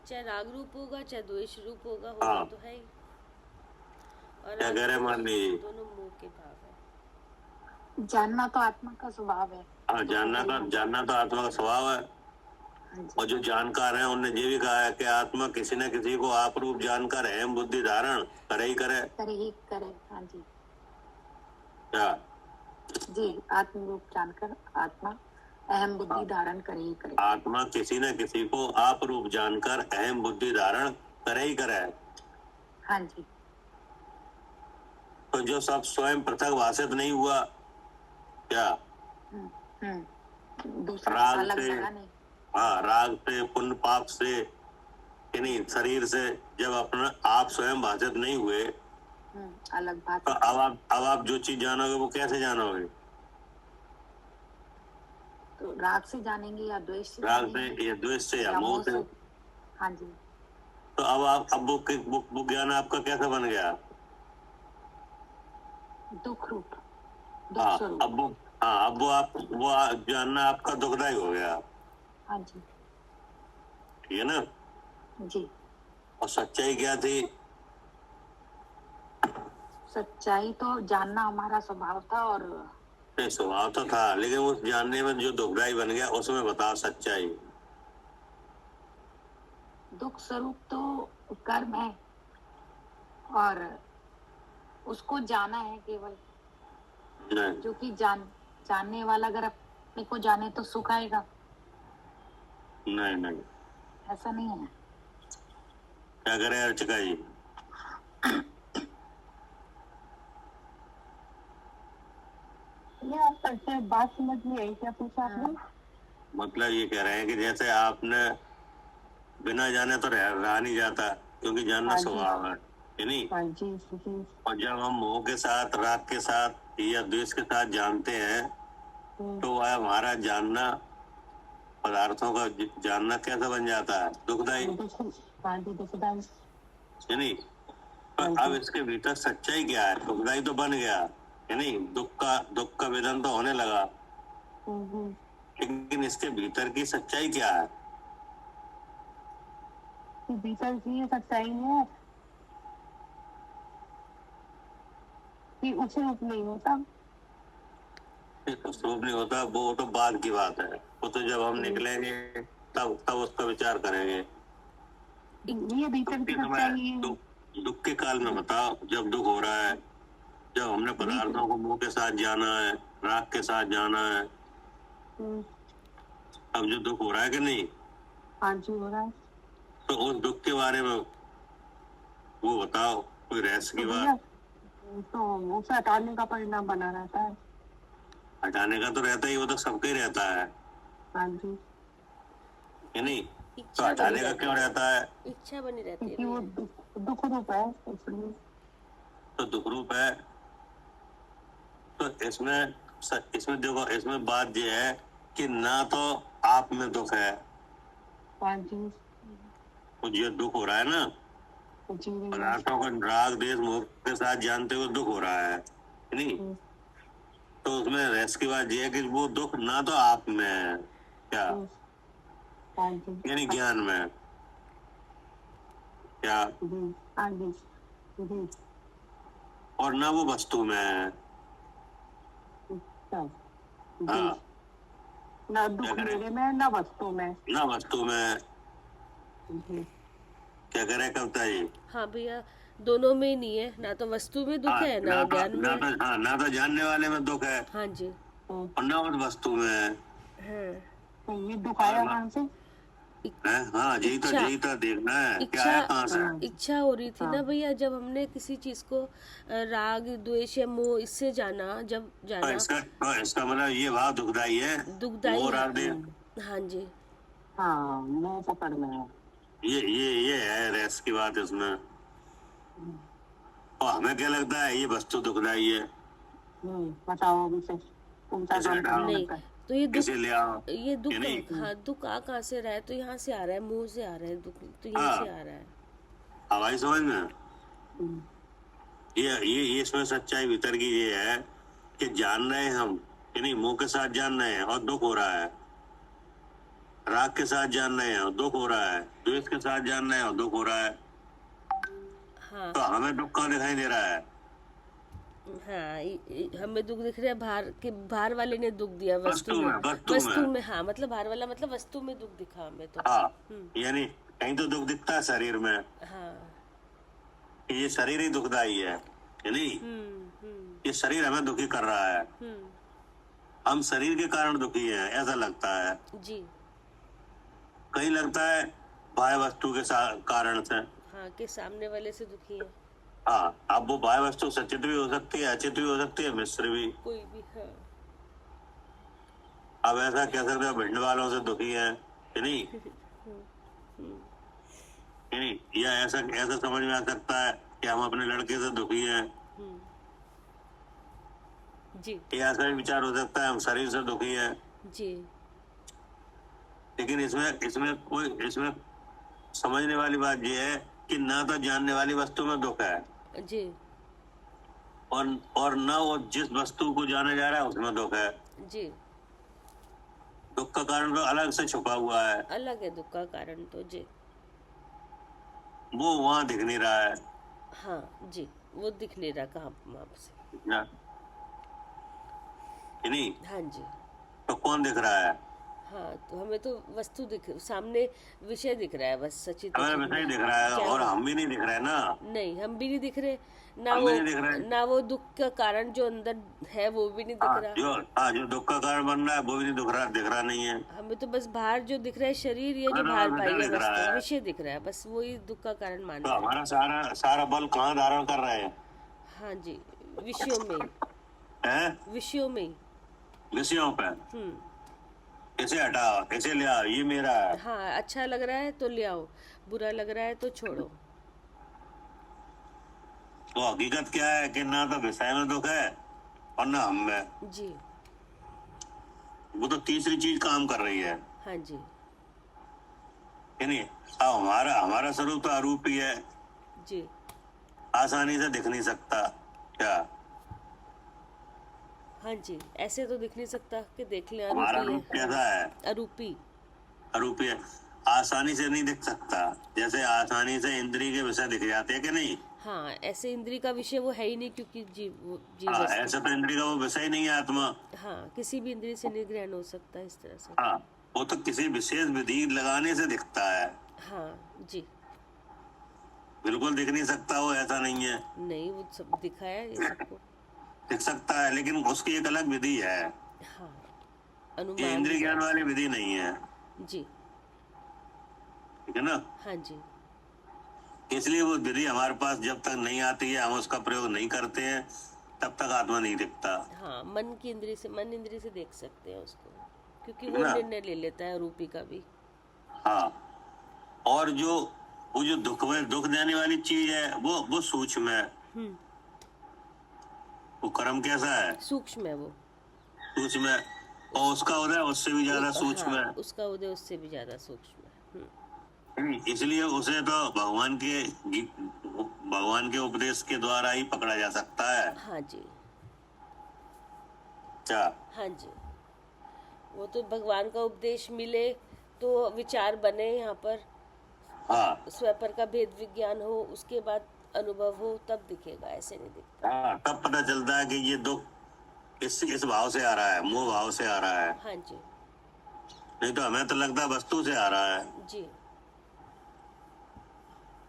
Speaker 1: चाहे राग रूप होगा चाहे द्वेष रूप होगा, होगा
Speaker 2: हाँ।
Speaker 1: तो है ही। और
Speaker 2: क्या कह रहे
Speaker 1: राग
Speaker 2: मान लीजिए,
Speaker 1: दोनों मुंह के भाव है।
Speaker 3: जानना तो आत्मा का स्वभाव है।
Speaker 2: हाँ,
Speaker 3: तो होगा ही होगा।
Speaker 2: जानना तो आत्मा का स्वभाव है।
Speaker 3: हाँ जी।
Speaker 2: और जो जानकार है उनने ये भी कहा है कि आत्मा किसी न किसी को आप रूप जानकर अहम बुद्धि धारण करे ही करे।
Speaker 3: करे ही करे। हाँ जी।
Speaker 2: क्या?
Speaker 3: जी, आत्म रूप जानकर आत्मा अहम बुद्धि धारण करे ही करे।
Speaker 2: आत्मा किसी न किसी को आप रूप जानकर अहम बुद्धि धारण करे ही करे।
Speaker 3: हाँ जी।
Speaker 2: तो जो सब स्वयं पृथक भाषित नहीं हुआ, क्या
Speaker 3: दूसरा
Speaker 2: राग
Speaker 3: अलग
Speaker 2: से,
Speaker 3: बना नहीं।
Speaker 2: हाँ, राग से, पुण्य पाप से, यानी शरीर से जब अपना आप स्वयं भाषित नहीं हुए,
Speaker 3: अलग बात
Speaker 2: तो
Speaker 3: है।
Speaker 2: अब आप जो चीज जानोगे वो कैसे जानोगे?
Speaker 3: तो राग से जानेंगे या द्वेष से
Speaker 2: राग
Speaker 3: जानेंगे
Speaker 2: से या द्वेष से या
Speaker 3: या
Speaker 2: मोह
Speaker 3: मोह
Speaker 2: से।
Speaker 3: से। हाँ जी।
Speaker 2: तो अब वो ज्ञान आपका कैसा बन गया?
Speaker 3: दुख रूप,
Speaker 2: हाँ,
Speaker 3: दुख स्वरूप।
Speaker 2: अब वो जानना आपका दुखदायी हो गया।
Speaker 3: हाँ जी।
Speaker 2: ठीक है ना?
Speaker 3: जी।
Speaker 2: और सच्चाई क्या थी?
Speaker 3: सच्चाई तो जानना हमारा स्वभाव था। और
Speaker 2: नहीं, स्वभाव तो था, लेकिन उस जानने में जो दुखदायी बन गया उसमें बताओ सच्चाई।
Speaker 3: दुख स्वरूप तो कर्म है, और उसको जाना है केवल।
Speaker 2: नहीं,
Speaker 3: जो कि जानने वाला अगर अपने को जाने तो सुख आएगा।
Speaker 2: नहीं, नहीं।
Speaker 3: ऐसा नहीं है।
Speaker 2: क्या करे अर्चका जी?
Speaker 4: ये आप कैसे बात समझ में आई? क्या पूछा आपने?
Speaker 2: मतलब ये कह रहे हैं कि जैसे आपने बिना जाने तो रहा नहीं जाता, क्योंकि जानना
Speaker 4: हाँ जी।
Speaker 2: स्वभाव है कि नहीं?
Speaker 4: हाँ जी जी।
Speaker 2: और जब हम मोह के साथ, राग के साथ या द्वेष के साथ जानते हैं, तो वह हमारा जानना, पदार्थों का जानना कैसा बन जाता है? दुखदायी।
Speaker 4: हाँ जी, दुखदाई।
Speaker 2: है नहीं? पर अब इसके भीतर सच्चाई क्या है? दुखदायी तो बन गया है नहीं, दुख का वेदन तो होने लगा, लेकिन इसके भीतर की सच्चाई क्या है?
Speaker 4: भीतर की सच्चाई है कि उसे रूप नहीं होता।
Speaker 2: स्वरूप नहीं होता, वो तो बाद की बात है। वो तो जब हम निकलेंगे तब उसका विचार करेंगे।
Speaker 4: ये भीतर की सच्चाई है।
Speaker 2: दुख के काल में बताओ, जब दुख हो रहा है, जब हमने पदार्थों को मुंह के साथ जाना है, राग के साथ जाना है, अब जो दुख हो रहा है कि नहीं?
Speaker 4: हाँ जी, हो रहा है।
Speaker 2: तो उस दुख के बारे में वो बताओ, कोई रहस्य की बात।
Speaker 4: तो उसे हटाने का परिणाम बना रहता है।
Speaker 2: हटाने का तो रहता ही, वो तो सबका ही रहता है।
Speaker 4: हाँ जी।
Speaker 2: है नहीं? तो हटाने का क्यों रहता है?
Speaker 1: इच्छा बनी रहती है
Speaker 4: क्योंकि वो दुख रूप है, इसलिए।
Speaker 2: तो दुख रूप है, तो इसमें देखो, इसमें बात ये है कि ना तो आप में दुख है,
Speaker 4: हाँ जी
Speaker 2: जो दुख हो रहा है ना,
Speaker 4: जी।
Speaker 2: पदार्थों को राग देश मोह के साथ जानते हुए दुख हो रहा है नहीं? तो उसमें रहस्य की बात यह है कि वो दुख ना तो आप में है, क्या?
Speaker 4: हाँ जी।
Speaker 2: यानी ज्ञान में, क्या?
Speaker 4: हाँ जी जी।
Speaker 2: और ना वो वस्तु में है। हाँ,
Speaker 4: ना दुख मेरे में, ना वस्तु में।
Speaker 2: ना वस्तु में।
Speaker 4: जी।
Speaker 2: क्या करे कविता जी?
Speaker 1: हाँ भैया, दोनों में ही नहीं है, ना तो वस्तु में दुख है ना ज्ञान में।
Speaker 2: ना तो जानने वाले में दुख है,
Speaker 1: हाँ जी।
Speaker 2: और ना उस वस्तु में है।
Speaker 1: हाँ।
Speaker 4: तो ये दुख आया कहाँ से?
Speaker 2: हाँ, यही तो देखना है, क्या है, कहाँ से?
Speaker 1: इच्छा हो रही थी ना भैया, जब हमने किसी चीज को राग द्वेष या मोह इससे जाना, जब
Speaker 2: तो
Speaker 1: जाना
Speaker 2: इसका मतलब ये भाव दुखदाई है,
Speaker 1: दुखदाई
Speaker 2: मोह
Speaker 1: है।
Speaker 2: राग देश।
Speaker 1: हाँ जी।
Speaker 4: हाँ, मुंह पकड़ में है।
Speaker 2: ये है रहस्य की बात इसमें। और हमें क्या लगता है ये वस्तु दुखदाई है?
Speaker 4: बताओ अभी से उनका
Speaker 2: इसे
Speaker 4: काम
Speaker 2: हटाओ,
Speaker 1: नहीं, तो ये दुख,
Speaker 2: इसे ले आओ।
Speaker 1: ये दुख,
Speaker 2: ये नहीं।
Speaker 1: हाँ, दुख आ कहाँ से रहा है? तो यहाँ से आ रहा है, मुंह से आ रहा है दुख, तो यहीं
Speaker 2: हाँ।
Speaker 1: से आ रहा है।
Speaker 2: हवाई समझ में। ये इसमें सच्चाई भीतर की ये है कि जान रहे हैं हम कि नहीं, मुंह के साथ जान रहे हैं और दुख हो रहा है, राग के साथ जान रहे हैं और दुख हो रहा है, द्वेष के साथ जान रहे हैं और दुख हो रहा है,
Speaker 1: हाँ
Speaker 2: तो हमें दुख कहाँ दिखाई दे रहा है?
Speaker 1: हाँ, हमें दुख दिख रहा है, बाहर वाले ने दुख दिया वस्तु में।
Speaker 2: वस्तु
Speaker 1: वस्तु
Speaker 2: में।
Speaker 1: में, हाँ, मतलब बाहर वाला मतलब वस्तु में दुख दिखा हमें तो।
Speaker 2: हाँ, यानी कहीं तो दुख दिखता है शरीर में
Speaker 1: हाँ।
Speaker 2: कि ये शरीर ही दुखदाई है, यानी ये शरीर हमें दुखी कर रहा है, हम शरीर के कारण दुखी हैं ऐसा लगता है।
Speaker 1: जी।
Speaker 2: कहीं लगता है बाह्य वस्तु के कारण से।
Speaker 1: हाँ, के सामने वाले से दुखी है।
Speaker 2: हाँ, अब वो बाह्य वस्तु सचित भी हो सकती है, अचित भी हो सकती है, मिश्र भी।
Speaker 1: कोई भी, हाँ।
Speaker 2: अब ऐसा कह सकते हो भिंड वालों से दुखी है कि नहीं, कि नहीं, या ऐसा ऐसा समझ में आ सकता है कि हम अपने लड़के से दुखी हैं,
Speaker 1: जी
Speaker 2: या ऐसा भी विचार हो सकता है हम शरीर से दुखी हैं।
Speaker 1: जी।
Speaker 2: लेकिन इसमें समझने वाली बात यह है कि ना तो जानने वाली वस्तु में दुख है,
Speaker 1: जी
Speaker 2: और न वो जिस वस्तु को जाना जा रहा है उसमें दुख है।
Speaker 1: जी।
Speaker 2: दुख का कारण तो अलग से छुपा हुआ है,
Speaker 1: अलग है दुख का कारण तो। जी
Speaker 2: वो वहां दिख नहीं रहा है।
Speaker 1: हाँ जी, वो दिख नहीं रहा कहाँ आपसे।
Speaker 2: ना, कि नहीं,
Speaker 1: हाँ जी।
Speaker 2: तो कौन दिख रहा है?
Speaker 1: हाँ, तो हमें तो वस्तु दिख, सामने विषय दिख रहा है बस, सचित
Speaker 2: हमें वैसा ही दिख रहा है,
Speaker 1: क्या
Speaker 2: और
Speaker 1: है?
Speaker 2: हम भी नहीं दिख रहे ना।
Speaker 1: नहीं, हम भी नहीं दिख रहे ना,
Speaker 2: हम
Speaker 1: वो
Speaker 2: भी नहीं दिख रहे।
Speaker 1: ना वो दुख का कारण जो अंदर है वो भी नहीं दिख रहा।
Speaker 2: जो दुख का कारण बन रहा है वो भी नहीं दिख रहा नहीं है।
Speaker 1: हमें तो बस बाहर जो दिख रहा है शरीर, ये जो
Speaker 2: हाँ,
Speaker 1: बाहर
Speaker 2: विषय
Speaker 1: बाह्य
Speaker 2: दिख रहा
Speaker 1: वस्तु
Speaker 2: है।
Speaker 1: विषय दिख रहा है, बस वही दुख का कारण मान
Speaker 2: तो
Speaker 1: रहे हैं।
Speaker 2: हमारा सारा बल कहाँ धारण कर रहे हैं?
Speaker 1: हाँ जी, विषयों में,
Speaker 2: हैं?
Speaker 1: विषयों में ही।
Speaker 2: विषयों पे। इसे हटाओ, इसे ले आओ, ये मेरा है।
Speaker 1: हाँ, अच्छा लग रहा है तो ले आओ, बुरा लग रहा है तो छोड़ो।
Speaker 2: तो हकीकत क्या है कि ना तो विषय में दुख है और ना हम में।
Speaker 1: जी
Speaker 2: वो तो तीसरी चीज काम कर रही है,
Speaker 1: हाँ जी।
Speaker 2: कि नहीं। अब हमारा स्वरूप तो अरूप ही है,
Speaker 1: जी
Speaker 2: आसानी से दिख नहीं सकता क्या?
Speaker 1: हाँ जी, ऐसे तो दिख नहीं सकता कि देख ले,
Speaker 2: हमारा
Speaker 1: अरूपी
Speaker 2: रूप
Speaker 1: है।
Speaker 2: कैसा है?
Speaker 1: अरूपी।
Speaker 2: अरूपी है, आसानी से नहीं दिख सकता, जैसे आसानी से इंद्री के विषय दिख जाते हैं कि नहीं।
Speaker 1: हाँ, ऐसे इंद्री का विषय वो है ही नहीं, क्योंकि जीव
Speaker 2: हाँ,
Speaker 1: वस्तु।
Speaker 2: ऐसे तो इंद्री का वो विषय ही नहीं है आत्मा।
Speaker 1: हाँ, किसी भी इंद्री से नहीं ग्रहण हो सकता इस तरह से।
Speaker 2: हाँ, वो तो किसी विशेष विधि लगाने से दिखता है,
Speaker 1: हाँ जी।
Speaker 2: बिल्कुल दिख नहीं सकता वो, ऐसा नहीं है।
Speaker 1: नहीं, वो सब दिखाया है ये सबको।
Speaker 2: दिख सकता है लेकिन उसकी एक अलग विधि है,
Speaker 1: हाँ,
Speaker 2: ये
Speaker 1: अनुमान।
Speaker 2: इंद्रिय ज्ञान वाली विधि नहीं है,
Speaker 1: जी
Speaker 2: ठीक है ना।
Speaker 1: हाँ जी।
Speaker 2: इसलिए वो विधि हमारे पास जब तक नहीं आती है, हम उसका प्रयोग नहीं करते हैं, तब तक आत्मा नहीं दिखता।
Speaker 1: हाँ, मन इंद्री से देख सकते हैं उसको, क्योंकि वो
Speaker 2: ना।
Speaker 1: निर्णय ले लेता है रूपी का भी।
Speaker 2: हाँ, और वो जो दुख देने वाली चीज है वो सूक्ष्म है। वो कर्म कैसा है?
Speaker 1: सूक्ष्म है वो।
Speaker 2: सूक्ष्म है, और उसका उदय उससे भी ज्यादा सूक्ष्म
Speaker 1: हाँ,
Speaker 2: है।
Speaker 1: उसका उदय उससे भी ज्यादा सूक्ष्म है।
Speaker 2: इसलिए उसे तो भगवान के उपदेश के द्वारा ही पकड़ा जा सकता है।
Speaker 1: हाँ जी।
Speaker 2: क्या?
Speaker 1: हाँ जी, वो तो भगवान का उपदेश मिले तो विचार बने यहाँ पर,
Speaker 2: हाँ
Speaker 1: स्वपर का भेद विज्ञान हो, उसके बाद अनुभव हो, तब दिखेगा, ऐसे नहीं दिखता।
Speaker 2: हाँ, तब पता चलता है कि ये दुख इस भाव से आ रहा है, मोह भाव से आ रहा है।
Speaker 1: हाँ जी।
Speaker 2: नहीं तो हमें तो लगता है वस्तु से आ रहा है,
Speaker 1: जी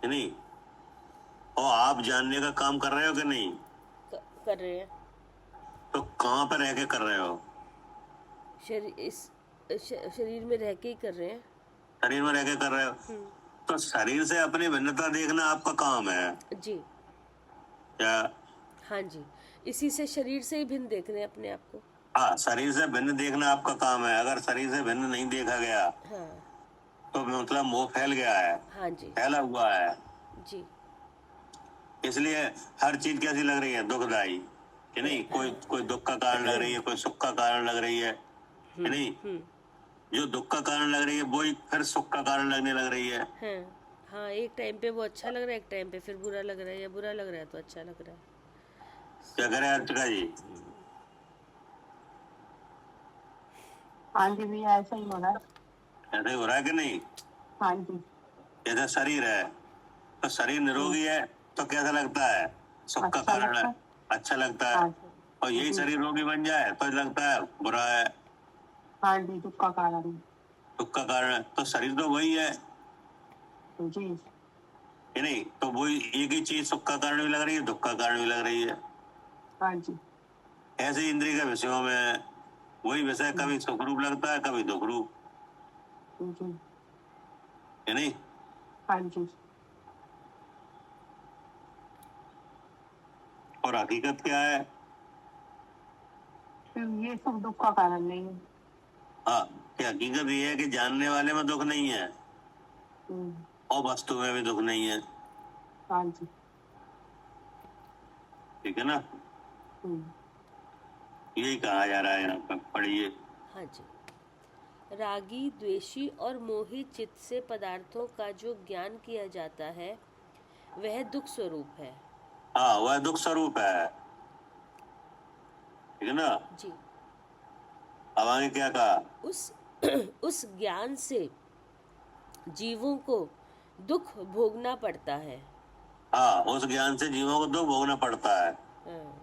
Speaker 2: कि नहीं। और आप जानने का काम कर रहे हो कि नहीं?
Speaker 1: कर रहे हैं।
Speaker 2: तो कहाँ पर रह के कर रहे हो?
Speaker 1: शरीर में रह के ही कर रहे हैं।
Speaker 2: शरीर में रह के कर रहे हो, तो शरीर से अपनी भिन्नता देखना आपका काम है
Speaker 1: जी
Speaker 2: क्या?
Speaker 1: हाँ जी, इसी से शरीर से ही भिन्न देख रहे हैं अपने आप को।
Speaker 2: हाँ, शरीर से भिन्न देखना आपका काम है। अगर शरीर से भिन्न नहीं देखा गया
Speaker 1: हाँ
Speaker 2: तो मतलब मोह फैल गया है,
Speaker 1: हाँ जी।
Speaker 2: फैला हुआ है।
Speaker 1: जी
Speaker 2: इसलिए हर चीज कैसी लग रही है? दुखदाई, कि नहीं। कोई दुख का कारण लग रही है, कोई सुख का कारण लग रही है, कि नहीं। जो दुख का कारण लग रही है वही फिर सुख का कारण लगने लग रही है।
Speaker 1: हाँ, एक टाइम पे वो अच्छा लग रहा है, एक टाइम पे फिर बुरा लग रहा है, या बुरा लग रहा है तो अच्छा लग रहा है।
Speaker 2: क्या करें अर्चना जी?
Speaker 4: हाँ जी भैया, ऐसा ही हो रहा है।
Speaker 2: ऐसे ही हो रहा है कि नहीं?
Speaker 4: हाँ जी।
Speaker 2: जैसे शरीर है, तो शरीर निरोगी है तो कैसा लगता है? सुख का
Speaker 4: अच्छा
Speaker 2: कारण है,
Speaker 4: लगता है।
Speaker 2: अच्छा लगता है।
Speaker 4: हाँ जी।
Speaker 2: और यही
Speaker 4: जी।
Speaker 2: शरीर रोगी बन जाए तो लगता है बुरा है,
Speaker 4: हाँ जी, दुख का कारण
Speaker 2: दुख का कारण है। तो शरीर तो वही है
Speaker 4: है। जी।
Speaker 2: कि नहीं? तो वही एक ही चीज सुख का कारण भी लग रही है, दुख का कारण भी लग रही है।
Speaker 4: हाँ जी।
Speaker 2: ऐसे ही इंद्रिय के विषयों में वही विषय कभी सुख रूप लगता है, कभी दुख रूप,
Speaker 4: जी।
Speaker 2: है नहीं?
Speaker 4: हाँ जी।
Speaker 2: और हकीकत क्या है?
Speaker 4: फिर ये सब दुख का कारण नहीं है।
Speaker 2: हाँ, कि हकीकत ये है कि जानने वाले में दुख नहीं है
Speaker 4: हम्म,
Speaker 2: और वस्तु में भी दुख नहीं है।
Speaker 4: हाँ जी।
Speaker 2: ठीक है ना?
Speaker 4: हम्म,
Speaker 2: यही कहा जा रहा है यहाँ पर, पढ़िए।
Speaker 1: हाँ जी। रागी, द्वेषी और मोही चित्त से पदार्थों का जो ज्ञान किया जाता है वह दुख स्वरूप है।
Speaker 2: हाँ, वह दुख स्वरूप है। ठीक है ना?
Speaker 1: जी।
Speaker 2: अब आगे क्या कहा?
Speaker 1: उस उस ज्ञान से जीवों को दुख भोगना पड़ता है।
Speaker 2: हाँ, उस ज्ञान से जीवों को दुख भोगना पड़ता है,
Speaker 1: हाँ,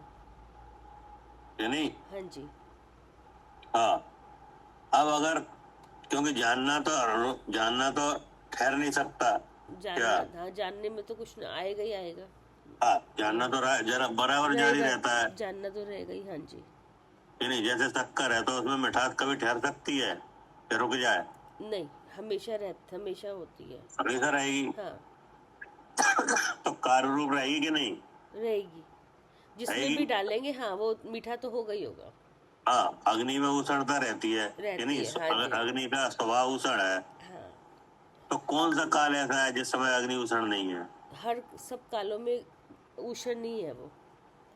Speaker 2: है नहीं?
Speaker 1: हाँ जी।
Speaker 2: हाँ। अब अगर, क्योंकि जानना तो ठहर नहीं सकता। क्या?
Speaker 1: जानना, हाँ, जानने में तो कुछ ना आएगा ही आएगा।
Speaker 2: हाँ, जानना तो जरा बराबर जारी
Speaker 1: रहेगा,
Speaker 2: रहता है,
Speaker 1: जानना तो रहेगा ही। हाँ जी।
Speaker 2: है नहीं? जैसे शक्कर है तो उसमें मिठास कभी ठहर सकती है या रुक जाए?
Speaker 1: नहीं, हमेशा होती है।
Speaker 2: हमेशा रहेगी।
Speaker 1: हाँ,
Speaker 2: तो कार्य रूप रहेगी कि नहीं?
Speaker 1: रहेगी। जिसमें
Speaker 2: रहेगी।
Speaker 1: भी डालेंगे, हाँ, वो मीठा तो होगा ही होगा।
Speaker 2: हाँ, अग्नि में उषणता रहती है कि
Speaker 1: रहती
Speaker 2: नहीं?
Speaker 1: है, हाँ जी।
Speaker 2: अग्नि का स्वभाव उषण है।
Speaker 1: हाँ,
Speaker 2: तो कौन सा काल ऐसा है जिस समय अग्नि उषण नहीं है?
Speaker 1: हर सब कालों में उष्ण नहीं है वो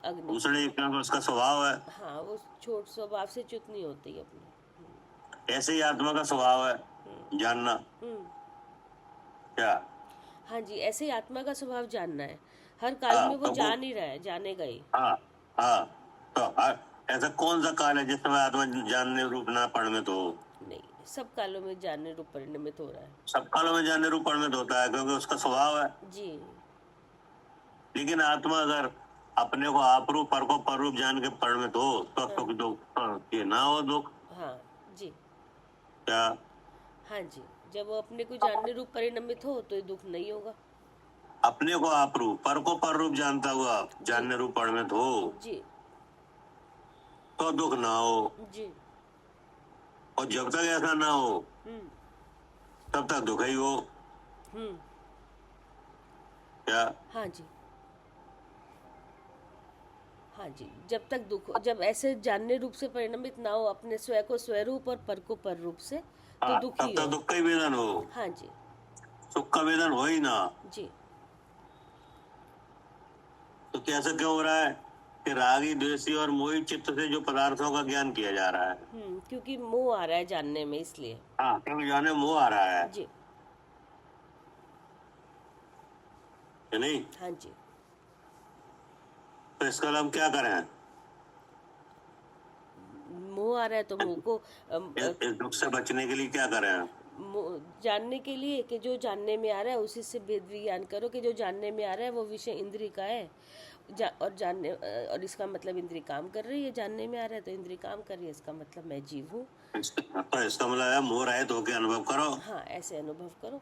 Speaker 1: अग्नि।
Speaker 2: उषण एक, क्योंकि उसका स्वभाव है।
Speaker 1: हाँ, वो छोट स्वभाव से च्युत नहीं होती अपनी।
Speaker 2: ऐसे ही आत्मा का स्वभाव है जानना।
Speaker 1: हम्म।
Speaker 2: क्या?
Speaker 1: हाँ जी, ऐसे ही आत्मा का स्वभाव जानना है। हर काल
Speaker 2: हाँ,
Speaker 1: में वो
Speaker 2: तो
Speaker 1: जान ही रहा है, जानेगा ही।
Speaker 2: हाँ, हाँ। तो ऐसा कौन सा काल है जिस समय आत्मा जानने रूप ना परिणमित हो?
Speaker 1: नहीं, सब कालों में जानने रूप परिणमित हो रहा है।
Speaker 2: सब कालों में जानने रूप परिणमित होता है क्योंकि उसका स्वभाव है।
Speaker 1: जी।
Speaker 2: लेकिन आत्मा अगर अपने को आप रूप पर को पर रूप जान के परिणमित हो तो सुख दुख ये ना हो दुख।
Speaker 1: हाँ जी।
Speaker 2: क्या?
Speaker 1: हाँ जी, जब वो अपने को जानने रूप परिणमित हो तो ये दुख नहीं होगा।
Speaker 2: अपने को आप रूप पर को पर रूप जानता हुआ जानने रूप परिणमित हो
Speaker 1: जी।
Speaker 2: तो दुख ना हो।
Speaker 1: जी।
Speaker 2: और जब तक ऐसा ना हो
Speaker 1: हम्म।
Speaker 2: तब तक दुख ही हो।
Speaker 1: हम्म।
Speaker 2: क्या?
Speaker 1: हाँ जी। हाँ जी, जब तक जब ऐसे जानने रूप से परिणमित ना हो अपने स्वयं को स्वरूप और पर को पर रूप से, तो
Speaker 2: हाँ,
Speaker 1: दुख
Speaker 2: तब
Speaker 1: ही
Speaker 2: तक
Speaker 1: हो।
Speaker 2: दुख का ही वेदन हो,
Speaker 1: हाँ जी।
Speaker 2: सुख का वेदन हो ही ना।
Speaker 1: जी।
Speaker 2: तो कैसा क्यों हो रहा है कि रागी द्वेषी और मोही चित्त से जो पदार्थों का ज्ञान किया जा रहा है?
Speaker 1: क्योंकि मोह आ रहा है जानने में, इसलिए।
Speaker 2: हाँ, क्योंकि जाने मोह आ रहा है
Speaker 1: जी।
Speaker 2: कि नहीं?
Speaker 1: हाँ जी।
Speaker 2: तो इसका हम क्या करें?
Speaker 1: मोह आ रहा है तो मोह को
Speaker 2: इस दुख से बचने के लिए क्या करें?
Speaker 1: जानने के लिए कि जो जानने में आ रहा है उसी से भेद विज्ञान करो कि जो जानने में आ रहा है वो विषय इंद्रिय का है। और इसका मतलब इंद्रिय काम कर रही है, जानने में आ रहा है तो इंद्रिय काम कर रही है, इसका मतलब मैं जीव हूँ।
Speaker 2: तो इसका मतलब है मोह रहित होकर अनुभव करो।
Speaker 1: हाँ, ऐसे अनुभव करो।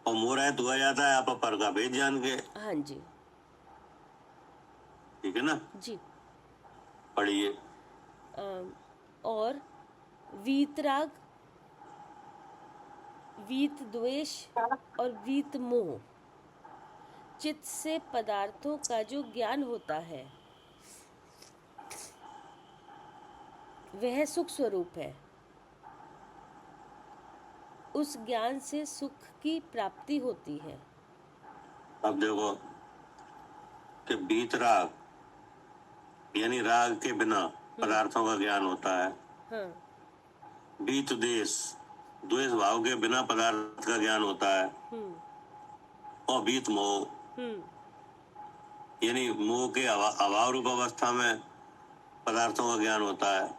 Speaker 2: और मोह रहित हुआ जाता है आप पर का भेद जान के।
Speaker 1: हाँ जी।
Speaker 2: ठीक है ना?
Speaker 1: जी।
Speaker 2: पढ़िए।
Speaker 1: और वीतराग, वीत द्वेष और वीत मोह चित्त से पदार्थों का जो ज्ञान होता है वह सुख स्वरूप है। उस ज्ञान से सुख की प्राप्ति होती है।
Speaker 2: अब देखो कि बीत राग यानी राग के बिना पदार्थों का ज्ञान होता है।
Speaker 1: हाँ।
Speaker 2: बीत देश द्वेष भाव के बिना पदार्थ का ज्ञान होता है। और बीत मोह यानी मोह के अभाव रूप अवस्था में पदार्थों का ज्ञान होता है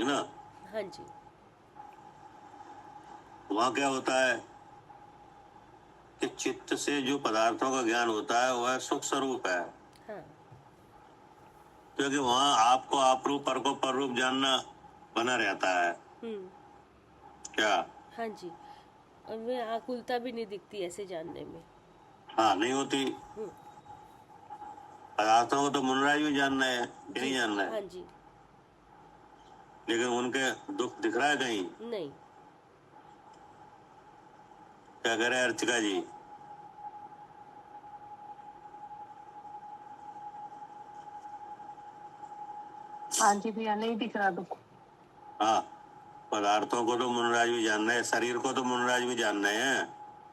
Speaker 2: ना।
Speaker 1: हाँ जी।
Speaker 2: वहाँ क्या होता है कि चित्त से जो पदार्थों का ज्ञान होता है वह सुख स्वरूप है,
Speaker 1: हाँ।
Speaker 2: क्योंकि वहाँ आपको आप रूप पर को पर रूप जानना बना रहता है। क्या?
Speaker 1: हाँ जी। और वे आकुलता भी नहीं दिखती ऐसे जानने में।
Speaker 2: हाँ, नहीं होती। पदार्थों को तो मुनराज भी जानना है कि नहीं जानना है,
Speaker 1: हाँ जी।
Speaker 2: लेकिन उनके दुख दिख रहा है कहीं?
Speaker 1: नहीं।
Speaker 2: क्या कह रहे हैं अर्चिका जी?
Speaker 4: हाँ जी भैया, नहीं दिख रहा दुख।
Speaker 2: हाँ, पदार्थों को तो मुनराज भी जानना है, शरीर को तो मुनराज भी जानना है,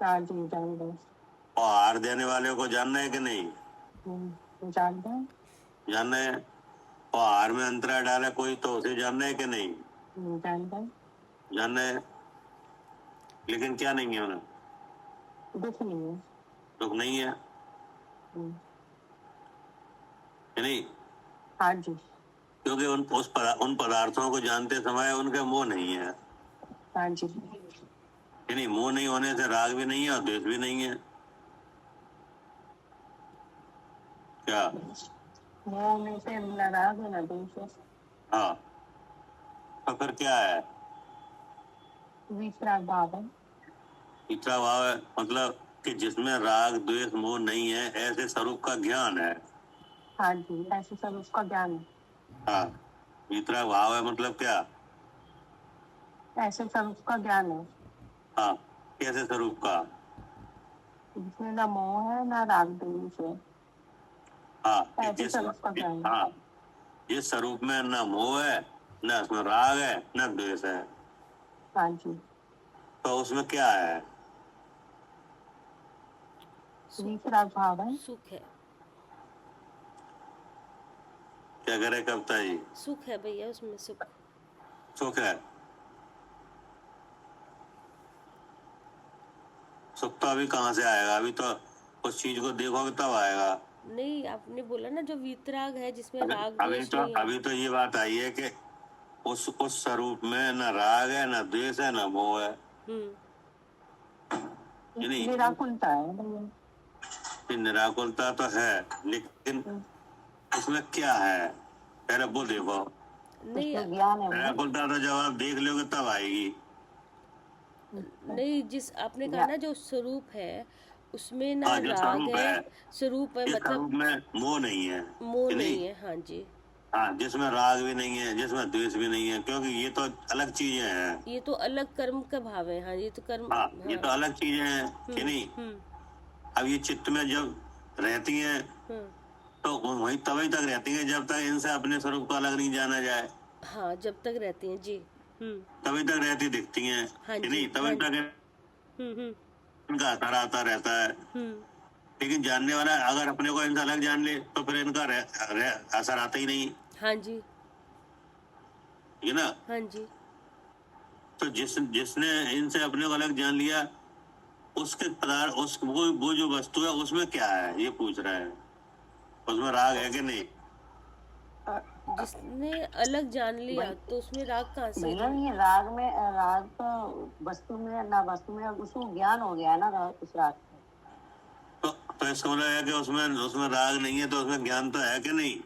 Speaker 4: हाँ जी, जान दो।
Speaker 2: और आहार देने वाले को जानना है कि नहीं?
Speaker 4: जान दो।
Speaker 2: जानना है। और आहार में अंतरा डाले कोई तो उसे जानना है कि नहीं?
Speaker 4: जान दो।
Speaker 2: जानना है। लेकिन क्या नहीं है उन्हें?
Speaker 4: दुख नहीं है।
Speaker 2: दुख नहीं है कि नहीं?
Speaker 4: हाँ जी।
Speaker 2: क्योंकि उन पदार्थों को जानते समय उनके मोह नहीं है
Speaker 4: हाँ जी।
Speaker 2: कि नहीं? मोह नहीं होने से राग भी नहीं है और द्वेष भी नहीं है। क्या?
Speaker 4: मोह में से न राग न द्वेष है।
Speaker 2: हाँ, तो फिर क्या है?
Speaker 4: वितराग भाव है।
Speaker 2: इतना भाव है, मतलब कि जिसमें राग द्वेष मोह नहीं है, ऐसे स्वरूप का ज्ञान है।
Speaker 4: हाँ जी, ऐसे सब उसका ज्ञान है।
Speaker 2: हाँ, इतना भाव है मतलब क्या?
Speaker 4: ऐसे सब उसका ज्ञान है
Speaker 2: हाँ, कैसे स्वरूप का?
Speaker 4: जिसमें ना मोह है ना राग द्वेष है।
Speaker 2: हाँ,
Speaker 4: ऐसे सब उसका ज्ञान है।
Speaker 2: हाँ, जिस स्वरूप में न मोह है, न उसमें राग है, न द्वेष है,
Speaker 4: हाँ जी।
Speaker 2: तो उसमें क्या है?
Speaker 4: वितराग भाव है।
Speaker 1: सुख है।
Speaker 2: क्या करे कविता जी?
Speaker 1: सुख है भैया, उसमें सुख।
Speaker 2: सुख है। सुख तो अभी कहाँ से आएगा? अभी तो उस चीज को देखोगे तब आएगा।
Speaker 1: नहीं, आपने बोला ना जो वीतराग है जिसमें राग
Speaker 2: अभी
Speaker 1: द्वेष
Speaker 2: तो
Speaker 1: नहीं है।
Speaker 2: अभी तो ये बात आई है कि उस स्वरूप में न राग है, न द्वेष है, न मोह है। ये नहीं,
Speaker 4: निराकुलता है भैया।
Speaker 2: ये निराकुलता तो है, लेकिन उसमें क्या है पहले वो देखो।
Speaker 1: नहीं,
Speaker 4: उसमें ज्ञान है वो।
Speaker 2: निराकुलता तो जब आप देख लोगे तब आएगी।
Speaker 1: नहीं, जिस आपने कहा ना जो स्वरूप है उसमें ना
Speaker 2: हाँ, जो
Speaker 1: राग
Speaker 2: स्वरूप
Speaker 1: है,
Speaker 2: है,
Speaker 1: स्वरूप है
Speaker 2: इस
Speaker 1: मतलब
Speaker 2: स्वरूप में मोह नहीं है
Speaker 1: मोह
Speaker 2: कि
Speaker 1: नहीं है। हाँ जी।
Speaker 2: हाँ, जिसमें राग भी नहीं है, जिसमें द्वेष भी नहीं है, क्योंकि ये तो अलग चीजें हैं।
Speaker 1: ये तो अलग कर्म का भाव है। हाँ, ये तो कर्म।
Speaker 2: हाँ,
Speaker 1: हाँ।
Speaker 2: ये तो अलग चीजें हैं कि नहीं? अब ये चित्त में जब रहती हैं तो वही तभी तक रहती है जब तक इनसे अपने स्वरूप को अलग नहीं जाना जाए।
Speaker 1: हाँ, जब तक रहती हैं जी।
Speaker 2: तभी तक रहती दिखती हैं
Speaker 1: हाँ
Speaker 2: कि
Speaker 1: जी।
Speaker 2: नहीं? तभी तक इनका असर आता रहता है। लेकिन जानने वाला अगर अपने को इनसे अलग जान ले तो फिर इनका असर आता ही नहीं,
Speaker 1: हाँ जी।
Speaker 2: है ना?
Speaker 1: हाँ जी।
Speaker 2: तो जिसने इनसे अपने को अलग जान लिया, उसके पदार्थ वो जो वस्तु है उसमें क्या है ये पूछ रहा है। उसमें राग है कि नहीं?
Speaker 1: जिसने अलग जान लिया तो उसमें राग कहाँ से
Speaker 3: भैया
Speaker 1: है?
Speaker 3: ये राग तो वस्तु में ना वस्तु में उसको ज्ञान हो गया ना उस राग का।
Speaker 2: तो इसका मतलब है कि उसमें राग नहीं है तो उसमें ज्ञान तो है कि नहीं?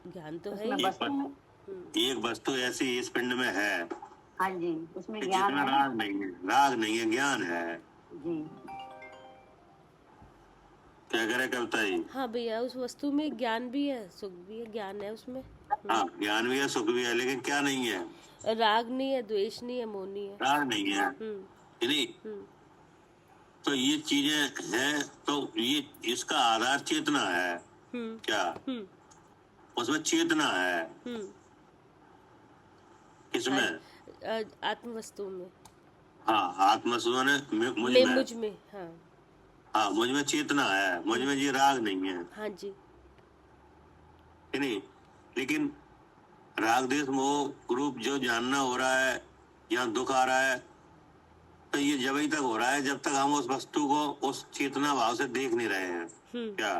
Speaker 1: ज्ञान तो है
Speaker 3: उसमें
Speaker 1: ही।
Speaker 3: वस्तु में
Speaker 2: एक वस्तु ऐसी इस पिंड में है
Speaker 3: हाँ जी, उसमें ज्ञान
Speaker 2: जिसमें
Speaker 3: है
Speaker 2: राग नहीं है, राग नहीं है, ज्ञान है।
Speaker 3: जी।
Speaker 2: क्या करे कविता जी?
Speaker 1: हाँ भैया, उस वस्तु में ज्ञान भी है, सुख भी है, ज्ञान है उसमें।
Speaker 2: हाँ, ज्ञान भी है, सुख भी है, लेकिन क्या नहीं है?
Speaker 1: राग नहीं है, द्वेष नहीं है, मोह नहीं है।
Speaker 2: राग नहीं है कि नहीं? तो ये चीजें हैं, तो ये इसका आधार चेतना है। क्या? उसमें चेतना है। किसमें?
Speaker 1: आत्म वस्तु में।
Speaker 2: हाँ, आत्मस्व ने
Speaker 1: मुझ में। हाँ।
Speaker 2: हाँ, मुझ में चेतना है, मुझ में ये राग नहीं है
Speaker 1: हाँ जी।
Speaker 2: कि नहीं? लेकिन राग द्वेष मोह रूप जो जानना हो रहा है, यहाँ दुख आ रहा है, तो ये जब ही तक हो रहा है जब तक हम उस वस्तु को उस चेतना भाव से देख नहीं रहे हैं। क्या?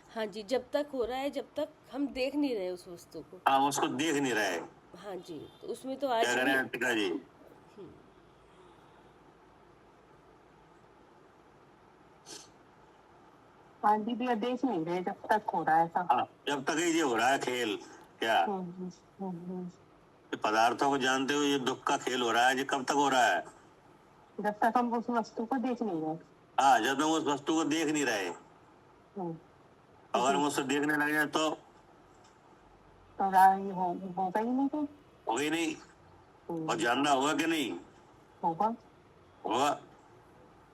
Speaker 1: हाँ जी, जब तक हो रहा है जब तक हम देख नहीं रहे उस वस्तु को।
Speaker 2: हाँ, उसको देख नहीं रहे।
Speaker 1: हाँ जी, तो उसमें तो
Speaker 2: क्या
Speaker 1: आज
Speaker 2: करें
Speaker 1: भी
Speaker 2: टीका जी?
Speaker 4: हाँ जी भैया, देख नहीं रहे जब तक हो रहा है ऐसा।
Speaker 2: हाँ, जब तक ये हो रहा है खेल। क्या? ये पदार्थों को जानते हुए ये दुख का खेल हो रहा है, ये कब तक हो रहा है?
Speaker 4: जब तक हम उस वस्तु को देख नहीं रहे।
Speaker 2: हाँ, जब तक उस वस्तु को देख नहीं रहे। अगर हम उससे देखने लगे तो
Speaker 4: होगा ही नहीं। तो
Speaker 2: होगा ही नहीं। और जानना होगा कि नहीं?
Speaker 4: होगा।
Speaker 2: होगा,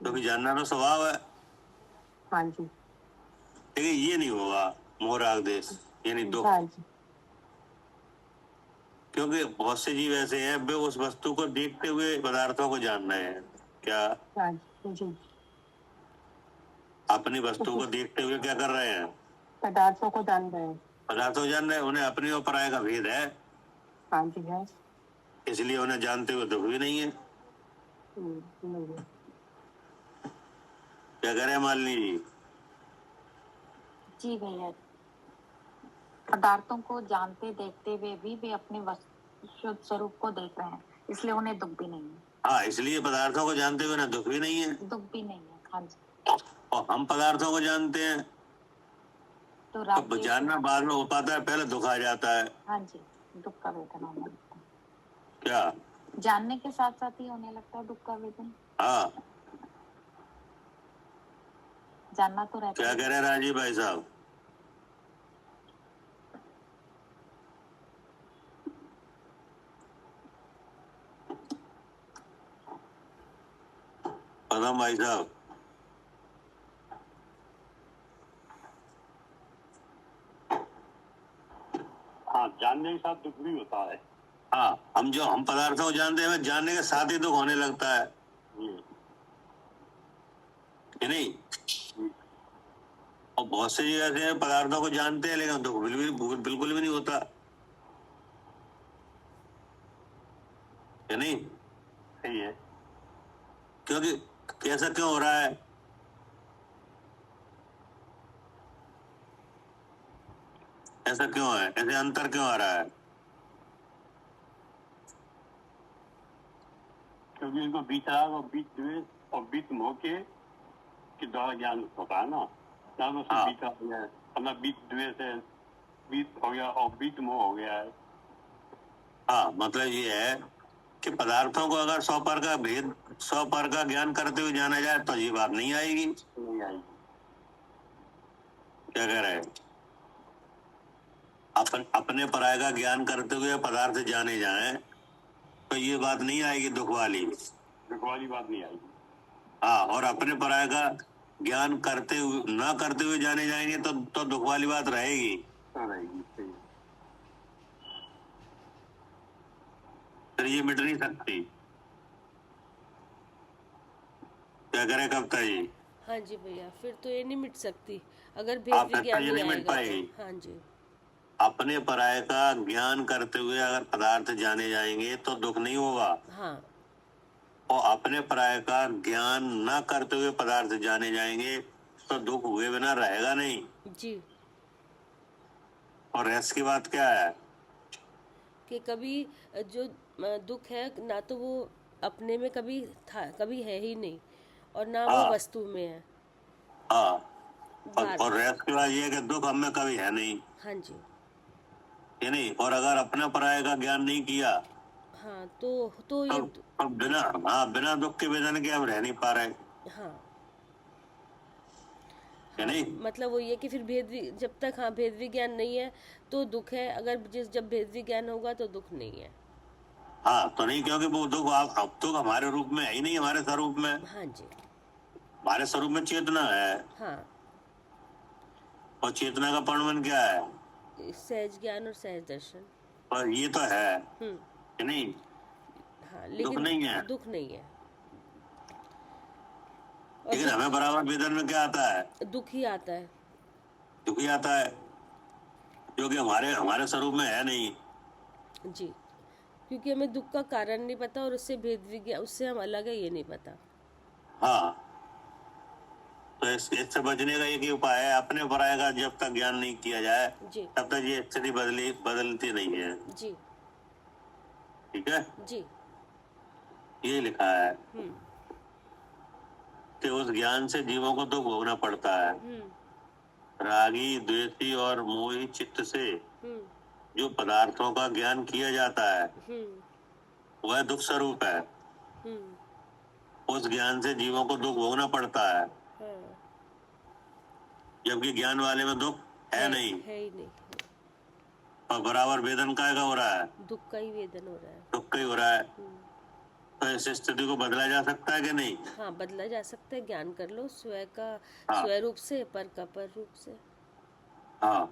Speaker 2: क्योंकि जानना तो स्वभाव है।
Speaker 4: हाँ जी।
Speaker 2: लेकिन ये नहीं होगा मोह राग देश, यानी दुख।
Speaker 4: हाँ जी।
Speaker 2: क्योंकि बहुत से जीव ऐसे हैं वे उस वस्तु को देखते हुए पदार्थों को जान रहे हैं। क्या?
Speaker 4: हाँ जी।
Speaker 2: अपनी वस्तु को देखते हुए क्या कर रहे हैं?
Speaker 4: पदार्थों को जान रहे हैं।
Speaker 2: पदार्थों जान रहे हैं, उन्हें अपनी और पराये का भेद है।
Speaker 4: हाँ जी है।
Speaker 2: इसलिए उन्हें जानते हुए दुख भी नहीं है।
Speaker 4: नहीं है।
Speaker 2: क्या करें मालिनी जी?
Speaker 3: जी भैया, पदार्थों को जानते देखते हुए भी वे अपने शुद्ध स्वरूप को देख रहे हैं, इसलिए उन्हें दुख भी नहीं है।
Speaker 2: हाँ, इसलिए पदार्थों को जानते हुए ना दुख भी नहीं है।
Speaker 3: दुख भी नहीं है। हाँ जी।
Speaker 2: और हम पदार्थों को जानते हैं तो जानना बाद में हो पाता है, पहले दुख आ जाता है।
Speaker 3: हाँ जी, दुख का वेदन होने लगता है।
Speaker 2: क्या?
Speaker 3: जानने के साथ साथ ही होने लगता है दुख का वेदन।
Speaker 2: हाँ,
Speaker 3: जानना तो रहता
Speaker 2: क्या
Speaker 3: है।
Speaker 2: कह रहे हैं राजीव भाई साहब? पदम भाई साहब,
Speaker 5: हाँ, जानने के साथ दुख भी होता है।
Speaker 2: हाँ, हम पदार्थों को जानते हैं, जानने के साथ ही दुख होने लगता है कि नहीं? और बहुत से जीव ऐसे हैं पदार्थों को जानते हैं लेकिन दुख बिल्कुल भी नहीं होता, कि नहीं?
Speaker 5: सही है।
Speaker 2: क्योंकि कैसा क्यों हो रहा है? ऐसा क्यों है? ऐसे अंतर क्यों आ रहा है?
Speaker 5: क्योंकि इनको बीच राग और बीच द्वेष और बीच मोह के द्वारा ज्ञान होता है ना। तो
Speaker 2: हाँ।
Speaker 5: बीच राग है, मतलब बीच द्वेष है, बीच हो गया और बीच मोह हो गया है।
Speaker 2: हाँ, मतलब ये है कि पदार्थों को अगर 100 पर का ज्ञान करते हुए जाना जाए तो ये बात नहीं आएगी।
Speaker 5: नहीं आएगी।
Speaker 2: क्या कह रहे हैं? अपने पराये का ज्ञान करते हुए पदार्थ जाने जाएं तो ये बात नहीं आएगी दुख वाली।
Speaker 5: दुख वाली बात नहीं आएगी।
Speaker 2: हाँ, और अपने पराये का ज्ञान ना करते हुए जाने जाएंगे तो दुख वाली बात रहेगी।
Speaker 5: रहेगी। सही है।
Speaker 2: फिर ये मिट नहीं सकती। क्या करे कविता जी?
Speaker 1: हाँ जी भैया, फिर तो ये नहीं मिट सकती अगर
Speaker 2: आप
Speaker 1: भेद
Speaker 2: फिर
Speaker 1: विज्ञान
Speaker 2: ये
Speaker 1: नहीं
Speaker 2: नहीं मिट
Speaker 1: आएगा
Speaker 2: पाएगी।
Speaker 1: तो। हाँ जी।
Speaker 2: अपने पराये का ज्ञान करते हुए अगर पदार्थ जाने जाएंगे तो दुख नहीं होगा।
Speaker 1: हाँ
Speaker 2: और अपने पराये का ज्ञान ना करते हुए पदार्थ जाने जाएंगे तो दुख हुए बिना रहेगा नहीं।
Speaker 1: जी,
Speaker 2: और रेस्ट की बात क्या है?
Speaker 1: कि कभी जो दुख है ना तो वो अपने में कभी था, कभी है ही नहीं, और ना
Speaker 2: हाँ।
Speaker 1: वो वस्तु में है।
Speaker 2: हाँ,
Speaker 1: बात।
Speaker 2: और रेस्ट की बात ये है कि दुख हम में कभी है नहीं,
Speaker 1: हाँ जी।
Speaker 2: ये नहीं। और अगर अपने पराये का ज्ञान नहीं किया
Speaker 1: हाँ, तो ये
Speaker 2: तो बिना दुख के वेदन के हम रह नहीं पा रहे,
Speaker 1: हाँ
Speaker 2: है नहीं?
Speaker 1: मतलब वो ये कि फिर जब तक भेद विज्ञान नहीं है तो दुख है, अगर जब भेद विज्ञान होगा तो दुख नहीं है।
Speaker 2: हाँ, तो नहीं, क्योंकि वो दुख अब तो हमारे रूप में है ही नहीं, हमारे स्वरूप में।
Speaker 1: हाँ जी।
Speaker 2: हमारे स्वरूप में चेतना है।
Speaker 1: हाँ,
Speaker 2: और चेतना का परिणाम क्या है?
Speaker 1: सहज ज्ञान और सहज दर्शन।
Speaker 2: और ये तो है कि नहीं?
Speaker 1: हाँ, लेकिन
Speaker 2: दुख नहीं है।
Speaker 1: दुख नहीं है।
Speaker 2: लेकिन हमें बराबर वेदन में क्या आता है?
Speaker 1: दुख ही आता है।
Speaker 2: दुख ही आता है, जो कि हमारे स्वरूप में है नहीं।
Speaker 1: जी, क्योंकि हमें दुख का कारण नहीं पता और उससे भेद विज्ञान, उससे हम अलग है ये नहीं पता।
Speaker 2: हाँ, तो इससे बचने का एक ही उपाय है, अपने ऊपर आएगा। जब तक ज्ञान नहीं किया जाए
Speaker 1: जी
Speaker 2: तब तक ये स्थिति बदलती नहीं है।
Speaker 1: जी
Speaker 2: ठीक है,
Speaker 1: जी।
Speaker 2: ये लिखा है
Speaker 1: हम्म
Speaker 2: कि उस ज्ञान से जीवों को दुख भोगना पड़ता है।
Speaker 1: हम्म
Speaker 2: रागी, द्वेषी और मोही चित्त से
Speaker 1: हम्म
Speaker 2: जो पदार्थों का ज्ञान किया जाता है
Speaker 1: हम्म
Speaker 2: वह दुख स्वरूप है।
Speaker 1: हम्म।
Speaker 2: उस ज्ञान से जीवों को दुख भोगना पड़ता है,
Speaker 1: हाँ,
Speaker 2: जबकि ज्ञान वाले में दुख है नहीं,
Speaker 1: है ही नहीं।
Speaker 2: और बराबर वेदन का हो रहा है,
Speaker 1: दुख का ही वेदन हो रहा है।
Speaker 2: दुख का ही हो रहा है।
Speaker 1: हम्म।
Speaker 2: तो इस स्थिति को बदला जा सकता है कि नहीं?
Speaker 1: हाँ, बदला जा सकता है। ज्ञान कर लो स्वयं का,
Speaker 2: हाँ।
Speaker 1: स्वयं रूप से, पर का पर रूप से।
Speaker 2: हाँ,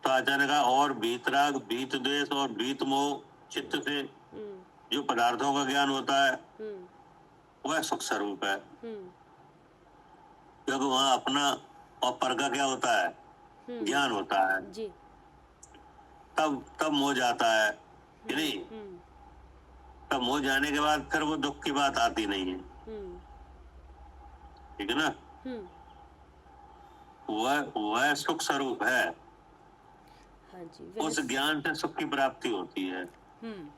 Speaker 2: तो आचार्य का और बीतराग, बीत द्वेष और बीत मोह चित्त से
Speaker 1: हम्म
Speaker 2: जो पदार्थों का ज्ञान होता है
Speaker 1: हम्म
Speaker 2: वह सुख स्वरूप है,
Speaker 1: हम्म
Speaker 2: क्योंकि वहाँ अपना और पर का क्या होता है? ज्ञान होता है।
Speaker 1: जी।
Speaker 2: तब मोह जाता है कि नहीं? तब मोह जाने के बाद फिर वो दुख की बात आती नहीं है।
Speaker 1: हम्म
Speaker 2: ठीक है ना?
Speaker 1: हम्म।
Speaker 2: वह सुख स्वरूप है।
Speaker 1: हाँ जी।
Speaker 2: उस ज्ञान से सुख की प्राप्ति होती है
Speaker 1: हम्म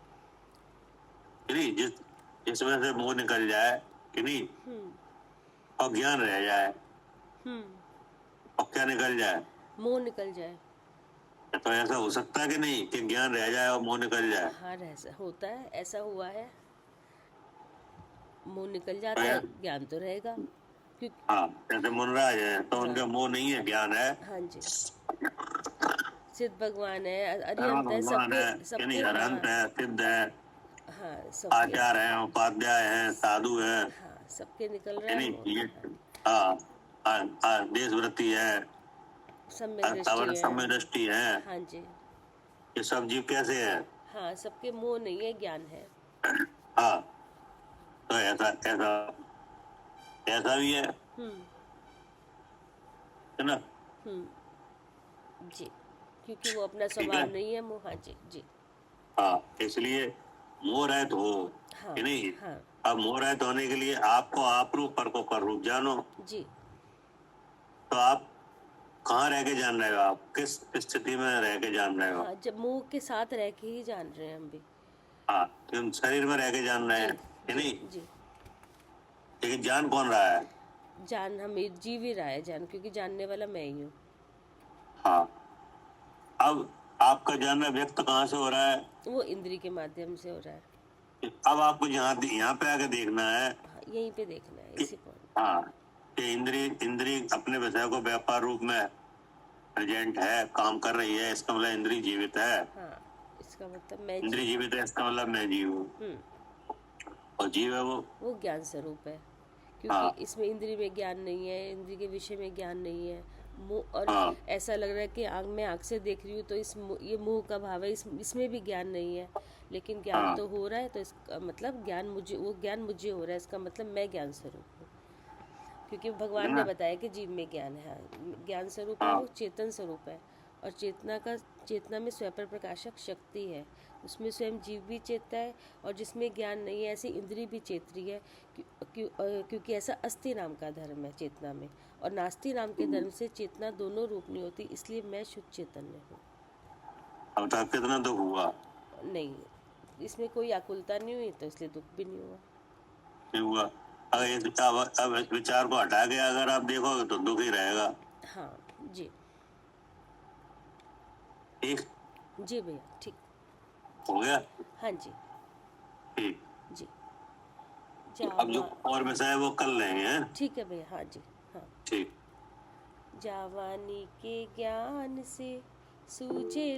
Speaker 2: कि नहीं? जिस वजह से मोह निकल जाए कि नहीं, और ज्ञान रह जाए, और क्या निकल जाए?
Speaker 1: मोह निकल जाए।
Speaker 2: तो ऐसा हो सकता है कि नहीं कि ज्ञान रह जाए और मोह निकल जाए?
Speaker 1: हाँ, होता है, ऐसा हुआ है। मोह निकल जाता है, ज्ञान तो रहेगा। क्योंकि
Speaker 2: हाँ, जैसे मुनराज है तो उनका मोह नहीं है, ज्ञान है।
Speaker 1: हाँ जी, सिद्ध भगवान है, अरिहंत है,
Speaker 2: भगवान है कि
Speaker 1: सबके
Speaker 2: नहीं? अरहंत है, सिद्ध है,
Speaker 1: हाँ सबके,
Speaker 2: आचार्य है, उपाध्याय है, साधु है
Speaker 1: हाँ सबके निकल
Speaker 2: कि
Speaker 1: रहा
Speaker 2: नहीं?
Speaker 1: है।
Speaker 2: ये हाँ, देशवृत्ति है, समय दृष्टि है।
Speaker 1: हाँ जी।
Speaker 2: ये सब जीव कैसे है?
Speaker 1: हाँ, सबके मोह नहीं है, ज्ञान है।
Speaker 2: हाँ, तो ऐसा ऐसा ऐसा भी है ना?
Speaker 1: जी, क्योंकि वो अपना
Speaker 2: ठीक
Speaker 1: स्वभाव
Speaker 2: है।
Speaker 1: नहीं है मोह। हाँ जी जी।
Speaker 2: हाँ, इसलिए मोह रहित हो
Speaker 1: हाँ
Speaker 2: कि नहीं?
Speaker 1: हाँ
Speaker 2: अब मोह रहित होने के लिए आपको आप रूप, पर को पर रूप जानो।
Speaker 1: जी।
Speaker 2: तो आप कहाँ रह के जान रहे हो? आप किस स्थिति में रह के जान रहे हो?
Speaker 1: हाँ, जब मोह के साथ रह के ही जान रहे हैं हम भी।
Speaker 2: हाँ, तुम शरीर में रह के जान रहे हैं कि नहीं?
Speaker 1: जी।
Speaker 2: लेकिन जान कौन रहा है?
Speaker 1: जान हमें जीव ही रहा है, जान, क्योंकि जानने वाला मैं ही हूँ।
Speaker 2: हाँ, अब आपका जानना व्यक्त कहाँ से हो रहा है?
Speaker 1: वो इंद्री के माध्यम से हो रहा है।
Speaker 2: अब आपको यहाँ पे आके देखना है।
Speaker 1: हाँ, यहीं पे देखना है, इसी पॉइंट।
Speaker 2: हाँ, कि इंद्री अपने विषय को व्यापार रूप में प्रेजेंट है, काम कर रही है, इसका मतलब इंद्री जीवित है।
Speaker 1: हाँ, इसका मतलब मैं
Speaker 2: इंद्री जीवित है, इसका मतलब मैं जीव हूँ, और जीव है
Speaker 1: वो ज्ञान स्वरूप है। क्योंकि
Speaker 2: हाँ।
Speaker 1: इसमें इंद्री में ज्ञान नहीं है, इंद्री के विषय में ज्ञान नहीं है। मुंह, और
Speaker 2: हाँ।
Speaker 1: ऐसा लग रहा है कि मैं आँख से देख रही हूँ तो ये मुंह का भाव है, इसमें भी ज्ञान नहीं है, लेकिन ज्ञान
Speaker 2: हाँ।
Speaker 1: तो हो रहा है। तो इसका मतलब ज्ञान मुझे हो रहा है, इसका मतलब मैं ज्ञान स्वरूप हूँ। क्योंकि भगवान ने बताया कि जीव में ज्ञान है, ज्ञान स्वरूप है, वो चेतन स्वरूप है। और चेतना में स्वयं पर प्रकाशक शक्ति है, उसमें स्वयं जीव भी चेतता है। और जिसमें ज्ञान नहीं है, ऐसी इंद्री भी चेत रही है। क्योंकि ऐसा अस्थि नाम का धर्म है चेतना में, और नास्ति नाम के धर्म से चेतना दोनों रूप नहीं होती। इसलिए मैं शुद्ध चैतन्य हूँ।
Speaker 2: अब तक कितना दुख हुआ?
Speaker 1: नहीं, इसमें कोई आकुलता नहीं हुई, तो इसलिए दुख भी नहीं हुआ।
Speaker 2: नहीं हुआ। अब इस विचार को हटा के अगर आप देखोगे तो दुख ही रहेगा।
Speaker 1: हाँ जी।
Speaker 2: ठीक,
Speaker 1: जी भैया, ठीक
Speaker 2: हो गया?
Speaker 1: हाँ जी
Speaker 2: ठीक।
Speaker 1: जी।
Speaker 2: अब जो और विषय है वो कर लेंगे, हैं?
Speaker 1: ठीक है भैया। हाँ जी हाँ।
Speaker 2: ठीक।
Speaker 1: जावानी के ज्ञान से सूझे